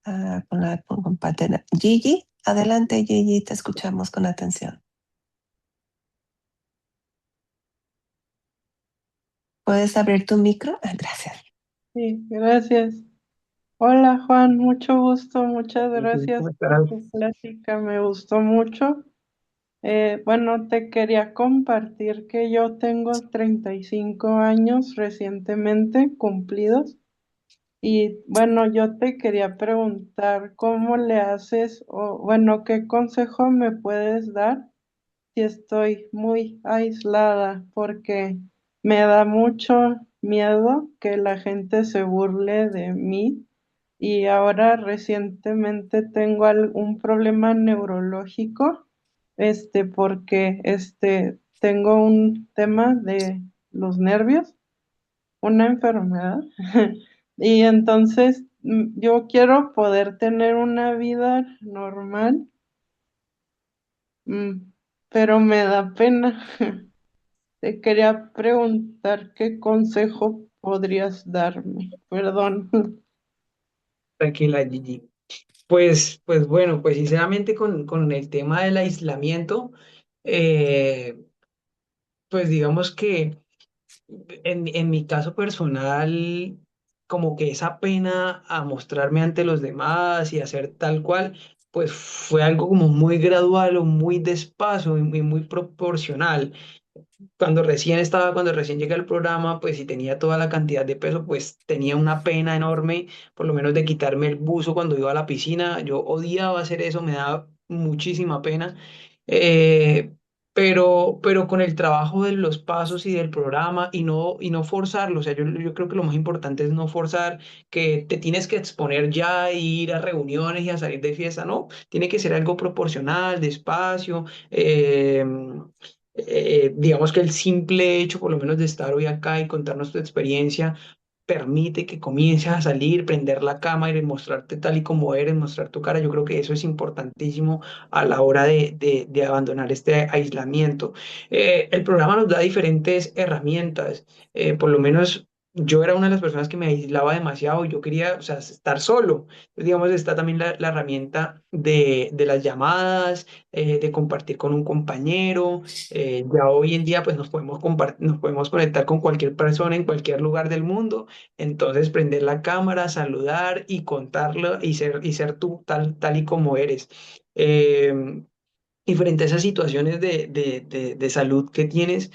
con la compañera Gigi. Adelante, Gigi, te escuchamos con atención. ¿Puedes abrir tu micro? Gracias. Sí, gracias. Hola Juan, mucho gusto, muchas gracias ¿Cómo por estás? tu plática, me gustó mucho. Bueno, te quería compartir que yo tengo 35 años recientemente cumplidos y bueno, yo te quería preguntar cómo le haces o bueno, qué consejo me puedes dar si estoy muy aislada porque me da mucho miedo que la gente se burle de mí y ahora recientemente tengo un problema neurológico, porque tengo un tema de los nervios, una enfermedad, y entonces yo quiero poder tener una vida normal, mm, pero me da pena. Te quería preguntar qué consejo podrías darme. Perdón. Tranquila, Gigi. Pues bueno, pues sinceramente con el tema del aislamiento, eh, pues digamos que en mi caso personal, como que esa pena a mostrarme ante los demás y hacer tal cual, pues fue algo como muy gradual o muy despacio y muy proporcional. Cuando recién llegué al programa, pues si tenía toda la cantidad de peso, pues tenía una pena enorme, por lo menos de quitarme el buzo cuando iba a la piscina. Yo odiaba hacer eso, me daba muchísima pena. Eh, pero con el trabajo de los pasos y del programa y no forzarlo, o sea, yo creo que lo más importante es no forzar que te tienes que exponer ya, e ir a reuniones y a salir de fiesta, no, tiene que ser algo proporcional, despacio. digamos que el simple hecho, por lo menos, de estar hoy acá y contarnos tu experiencia, permite que comiences a salir, prender la cámara y mostrarte tal y como eres, mostrar tu cara. Yo creo que eso es importantísimo a la hora de abandonar este aislamiento. El programa nos da diferentes herramientas. Por lo menos yo era una de las personas que me aislaba demasiado. Yo quería, o sea, estar solo. Entonces, digamos, está también la herramienta de las llamadas, de compartir con un compañero. Ya hoy en día, pues nos podemos conectar con cualquier persona en cualquier lugar del mundo. Entonces, prender la cámara, saludar y contarlo y ser tú tal y como eres. Eh, y frente a esas situaciones de salud que tienes,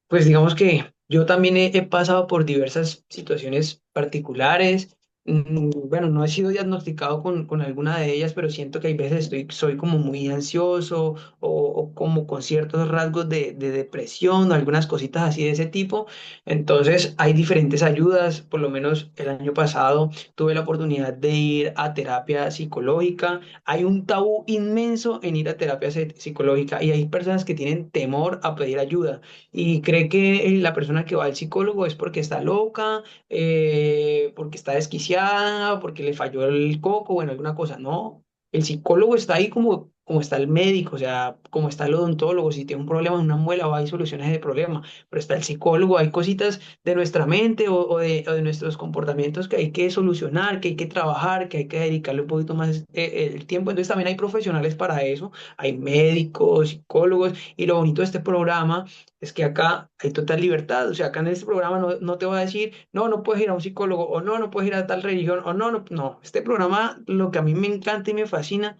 pues digamos que yo también he pasado por diversas situaciones particulares. Bueno, no he sido diagnosticado con alguna de ellas, pero siento que hay veces soy como muy ansioso o como con ciertos rasgos de depresión o algunas cositas así de ese tipo. Entonces hay diferentes ayudas. Por lo menos el año pasado tuve la oportunidad de ir a terapia psicológica. Hay un tabú inmenso en ir a terapia psicológica y hay personas que tienen temor a pedir ayuda y cree que la persona que va al psicólogo es porque está loca, porque está desquiciada, porque le falló el coco, bueno, alguna cosa. No, el psicólogo está ahí como está el médico, o sea, como está el odontólogo. Si tiene un problema en una muela, va, hay soluciones de problema, pero está el psicólogo, hay cositas de nuestra mente o de nuestros comportamientos que hay que solucionar, que hay que trabajar, que hay que dedicarle un poquito más el tiempo. Entonces también hay profesionales para eso, hay médicos, psicólogos, y lo bonito de este programa es que acá hay total libertad. O sea, acá en este programa no te va a decir, no, no puedes ir a un psicólogo, o no, no puedes ir a tal religión, o no, no, no. Este programa, lo que a mí me encanta y me fascina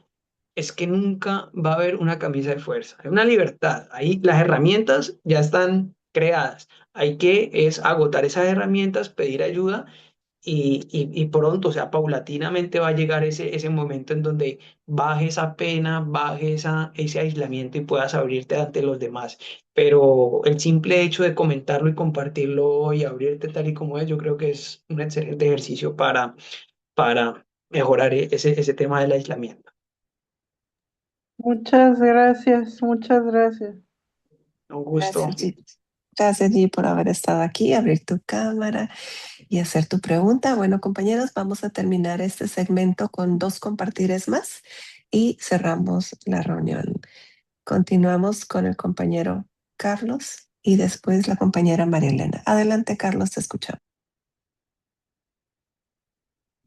es que nunca va a haber una camisa de fuerza. Hay una libertad. Ahí las herramientas ya están creadas. Hay que es agotar esas herramientas, pedir ayuda y pronto, o sea, paulatinamente va a llegar ese momento en donde baje esa pena, baje ese aislamiento y puedas abrirte ante los demás. Pero el simple hecho de comentarlo y compartirlo y abrirte tal y como es, yo creo que es un excelente ejercicio para mejorar ese tema del aislamiento. Muchas gracias, muchas gracias. Un gusto. Gracias, G. Gracias, G, por haber estado aquí, abrir tu cámara y hacer tu pregunta. Bueno, compañeros, vamos a terminar este segmento con dos compartires más y cerramos la reunión. Continuamos con el compañero Carlos y después la compañera María Elena. Adelante, Carlos, te escuchamos.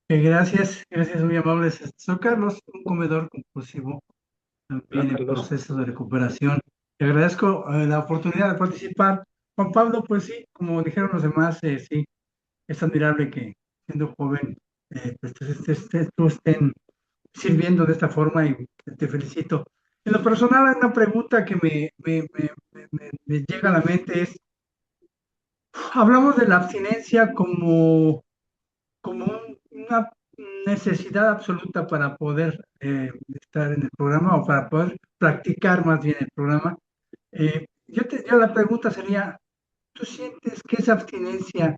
Gracias, muy amables. Soy Carlos, un comedor compulsivo, Hola, también en Carlos. proceso de recuperación. Te agradezco la oportunidad de participar. Juan Pablo, pues sí, como dijeron los demás, sí, es admirable que siendo joven, pues tú estén sirviendo de esta forma y te felicito. En lo personal, hay una pregunta que me llega a la mente es, hablamos de la abstinencia como una necesidad absoluta para poder estar en el programa o para poder practicar más bien el programa. Yo la pregunta sería, ¿tú sientes que esa abstinencia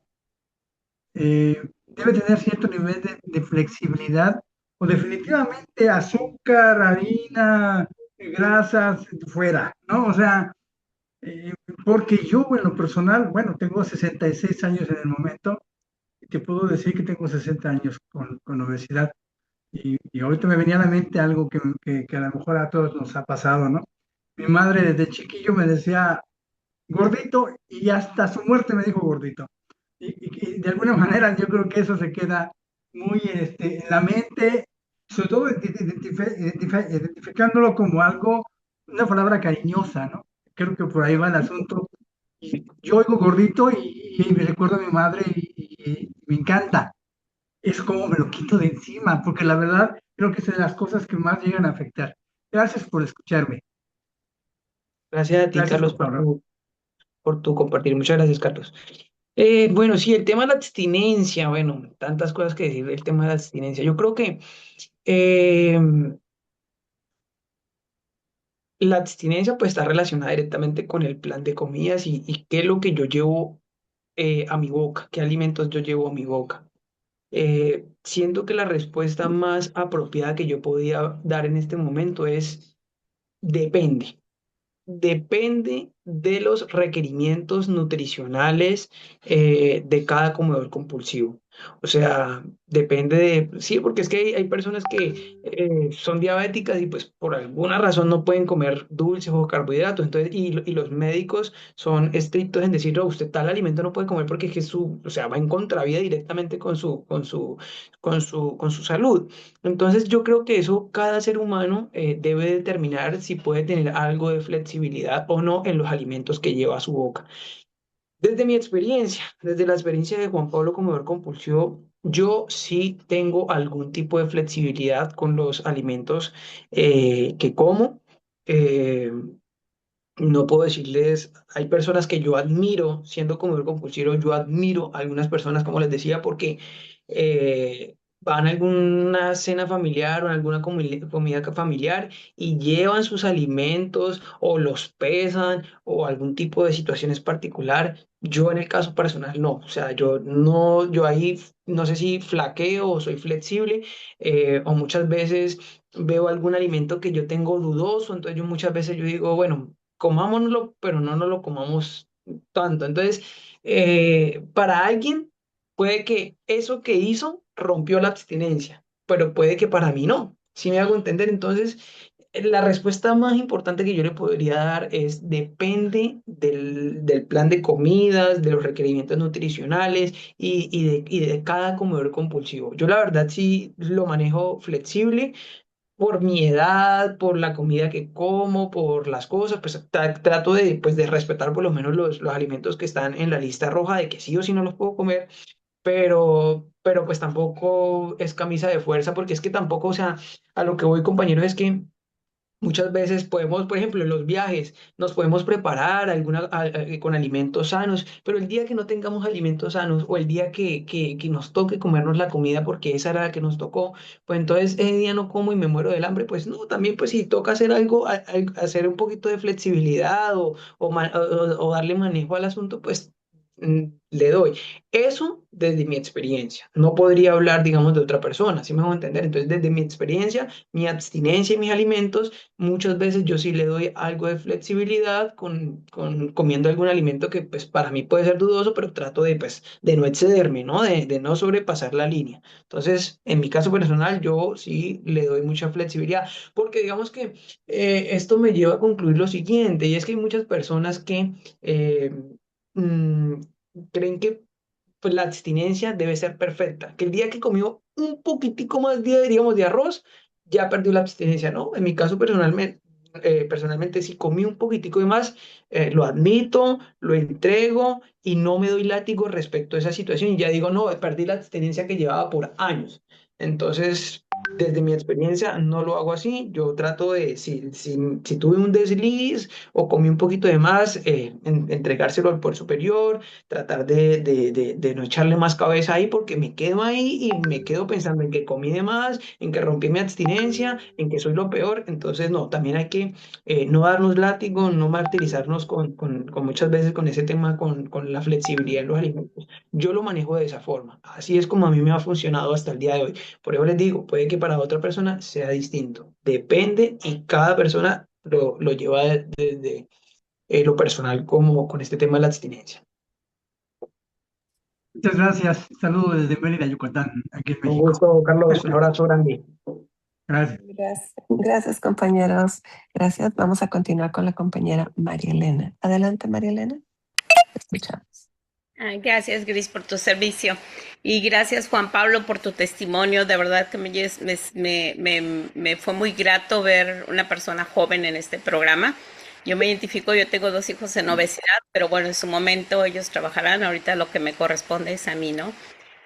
debe tener cierto nivel de flexibilidad o definitivamente azúcar, harina, grasas, fuera, ¿no? O sea, porque yo en lo personal, bueno, tengo 66 años en el momento y te puedo decir que tengo 60 años con obesidad. Y ahorita me venía a la mente algo que a lo mejor a todos nos ha pasado, ¿no? Mi madre desde chiquillo me decía gordito y hasta su muerte me dijo gordito. Y de alguna manera yo creo que eso se queda muy en la mente, sobre todo identificándolo como algo, una palabra cariñosa, ¿no? Creo que por ahí va el asunto. Y yo oigo gordito y me recuerdo a mi madre y me encanta es como me lo quito de encima, porque la verdad creo que es de las cosas que más llegan a afectar. Gracias por escucharme. Gracias a ti, Gracias, Carlos, Juan Pablo. por tu compartir. Muchas gracias, Carlos. Bueno, sí, el tema de la abstinencia, bueno, tantas cosas que decir del tema de la abstinencia. Yo creo que eh, la abstinencia pues está relacionada directamente con el plan de comidas y qué es lo que yo llevo a mi boca, qué alimentos yo llevo a mi boca. Siento que la respuesta más apropiada que yo podía dar en este momento es depende. depende de los requerimientos nutricionales de cada comedor compulsivo. O sea, depende de, sí, porque es que hay personas que son diabéticas y pues por alguna razón no pueden comer dulces o carbohidratos. Entonces, y los médicos son estrictos en decir, no, usted tal alimento no puede comer porque es que o sea, va en contravía directamente con su salud. Entonces yo creo que eso cada ser humano debe determinar si puede tener algo de flexibilidad o no en los alimentos que lleva a su boca. Desde mi experiencia, desde la experiencia de Juan Pablo comedor compulsivo, yo sí tengo algún tipo de flexibilidad con los alimentos que como. Eh, no puedo decirles, hay personas que yo admiro, siendo comedor compulsivo, yo admiro a algunas personas, como les decía, porque van a alguna cena familiar o a alguna comida familiar y llevan sus alimentos o los pesan o algún tipo de situaciones particular. Yo en el caso personal no, o sea, yo no, yo ahí no sé si flaqueo o soy flexible o muchas veces veo algún alimento que yo tengo dudoso, entonces yo muchas veces yo digo, bueno, comámonoslo, pero no nos lo comamos tanto. Entonces, para alguien puede que eso que hizo rompió la abstinencia, pero puede que para mí no. ¿Sí me hago entender? Entonces, la respuesta más importante que yo le podría dar es depende del plan de comidas, de los requerimientos nutricionales y de cada comedor compulsivo. Yo la verdad sí lo manejo flexible por mi edad, por la comida que como, por las cosas, pues trato de respetar por lo menos los alimentos que están en la lista roja de que sí o sí no los puedo comer, pero pues tampoco es camisa de fuerza, porque es que tampoco, o sea, a lo que voy, compañeros, es que muchas veces podemos, por ejemplo, en los viajes, nos podemos preparar con alimentos sanos, pero el día que no tengamos alimentos sanos o el día que nos toque comernos la comida porque esa era la que nos tocó, pues entonces ese día no como y me muero del hambre, pues no, también pues si toca hacer algo, hacer un poquito de flexibilidad o darle manejo al asunto, pues le doy. Eso desde mi experiencia. No podría hablar, digamos, de otra persona, ¿sí me hago entender? Entonces, desde mi experiencia, mi abstinencia y mis alimentos, muchas veces yo sí le doy algo de flexibilidad con comiendo algún alimento que pues para mí puede ser dudoso, pero trato de pues de no excederme, ¿no? De no sobrepasar la línea. Entonces, en mi caso personal, yo sí le doy mucha flexibilidad, porque digamos que esto me lleva a concluir lo siguiente, y es que hay muchas personas que mm, creen que pues, la abstinencia debe ser perfecta, que el día que comió un poquitico más digamos, de arroz, ya perdió la abstinencia, ¿no? En mi caso personalmente si comí un poquitico de más, lo admito, lo entrego y no me doy látigo respecto a esa situación y ya digo, no, perdí la abstinencia que llevaba por años. Entonces, desde mi experiencia, no lo hago así. Yo trato de, si tuve un desliz o comí un poquito de más, entregárselo al poder superior, tratar de no echarle más cabeza ahí porque me quedo ahí y me quedo pensando en que comí de más, en que rompí mi abstinencia, en que soy lo peor. Entonces, no, también hay que no darnos látigo, no martirizarnos con muchas veces con ese tema, con la flexibilidad en los alimentos. Yo lo manejo de esa forma. Así es como a mí me ha funcionado hasta el día de hoy. Por eso les digo, puede que para otra persona sea distinto. Depende y cada persona lo lleva desde lo personal como con este tema de la abstinencia. Muchas gracias. Saludos desde Mérida, Yucatán, aquí en Un México. gusto, Carlos. Un abrazo grande. Gracias. Gracias, compañeros. Gracias. Vamos a continuar con la compañera María Elena. Adelante, María Elena. Te escuchamos. Gracias, Gris, por tu servicio. Y gracias, Juan Pablo, por tu testimonio. De verdad que me fue muy grato ver una persona joven en este programa. Yo me identifico, yo tengo 2 hijos en obesidad, pero bueno, en su momento ellos trabajarán. Ahorita lo que me corresponde es a mí, ¿no?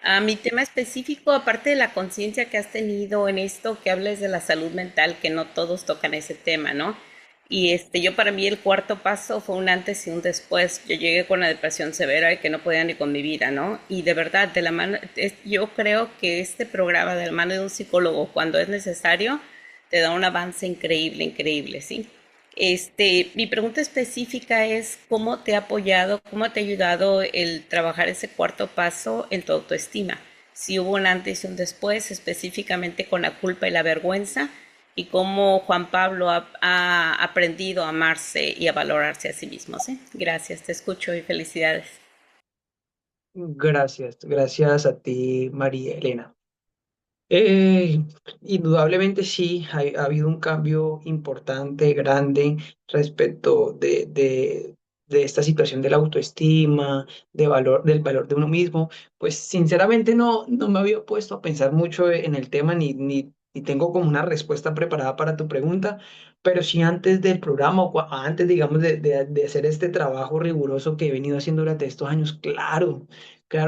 A mi tema específico, aparte de la conciencia que has tenido en esto, que hables de la salud mental, que no todos tocan ese tema, ¿no? Y yo para mí el cuarto paso fue un antes y un después. Yo llegué con una depresión severa y que no podía ni con mi vida, ¿no? Y de verdad, de la mano, yo creo que este programa de la mano de un psicólogo, cuando es necesario, te da un avance increíble, increíble, ¿sí? Mi pregunta específica es cómo te ha apoyado, cómo te ha ayudado el trabajar ese cuarto paso en tu autoestima. Si hubo un antes y un después, específicamente con la culpa y la vergüenza, y cómo Juan Pablo ha aprendido a amarse y a valorarse a sí mismo, ¿sí? Gracias, te escucho y felicidades. Gracias a ti, María Elena. Indudablemente sí, ha habido un cambio importante, grande respecto de esta situación de la autoestima, del valor de uno mismo. Pues sinceramente no me había puesto a pensar mucho en el tema ni tengo como una respuesta preparada para tu pregunta, pero sí antes del programa, antes, digamos, de hacer este trabajo riguroso que he venido haciendo durante estos años, claro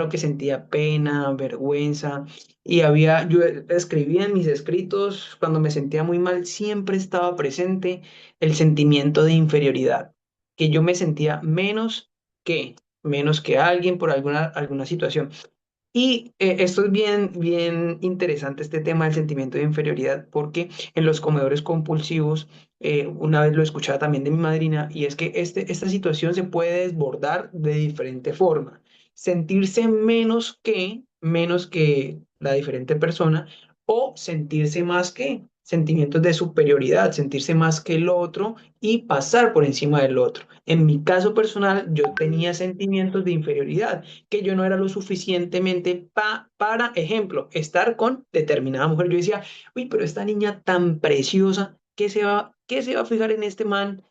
que sentía pena, vergüenza. Yo escribía en mis escritos, cuando me sentía muy mal, siempre estaba presente el sentimiento de inferioridad, que yo me sentía que, menos que alguien por alguna situación. Y esto es bien interesante, este tema del sentimiento de inferioridad, porque en los comedores compulsivos, una vez lo escuchaba también de mi madrina, y es que esta situación se puede desbordar de diferente forma. Sentirse menos que la diferente persona, o sentirse más que, sentimientos de superioridad, sentirse más que el otro y pasar por encima del otro. En mi caso personal, yo tenía sentimientos de inferioridad, que yo no era lo suficientemente para ejemplo, estar con determinada mujer. Yo decía, uy, pero esta niña tan preciosa, qué se va a fijar en este man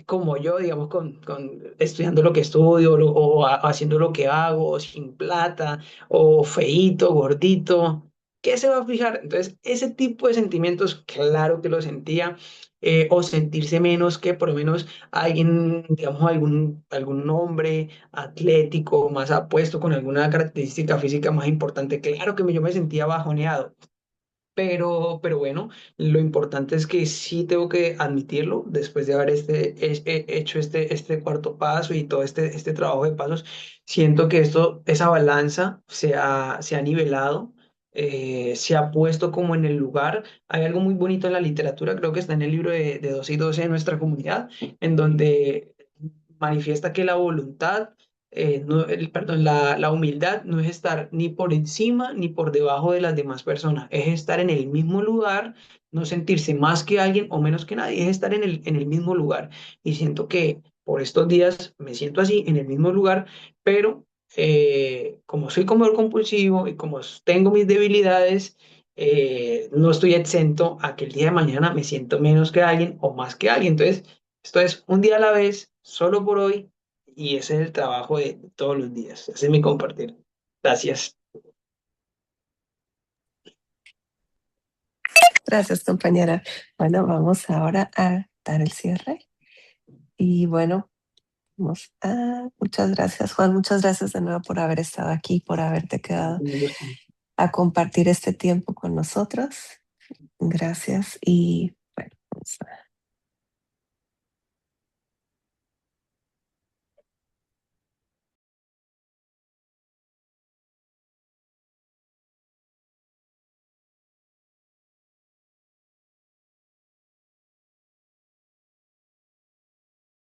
como yo, digamos, estudiando lo que estudio haciendo lo que hago, o sin plata, o feíto, gordito? ¿Qué se va a fijar? Entonces, ese tipo de sentimientos, claro que lo sentía, o sentirse menos que por lo menos alguien, digamos, algún hombre atlético, más apuesto, con alguna característica física más importante. Claro que yo me sentía bajoneado, pero bueno, lo importante es que sí tengo que admitirlo, después de haber hecho este cuarto paso y todo este trabajo de pasos, siento que esa balanza se ha nivelado, se ha puesto como en el lugar. Hay algo muy bonito en la literatura, creo que está en el libro de 12 y 12 de nuestra comunidad, en donde manifiesta que la voluntad, perdón, la humildad no es estar ni por encima ni por debajo de las demás personas, es estar en el mismo lugar, no sentirse más que alguien o menos que nadie, es estar en el mismo lugar. Y siento que por estos días me siento así, en el mismo lugar, pero como soy comedor compulsivo y como tengo mis debilidades, no estoy exento a que el día de mañana me siento menos que alguien o más que alguien. Entonces, esto es un día a la vez, solo por hoy, y ese es el trabajo de todos los días. Ese es mi compartir. Gracias. Gracias, compañera. Bueno, vamos ahora a dar el cierre. Y bueno, muchas gracias, Juan. Muchas gracias de nuevo por haber estado aquí, por haberte quedado a compartir este tiempo con nosotros. Gracias. Y bueno, vamos a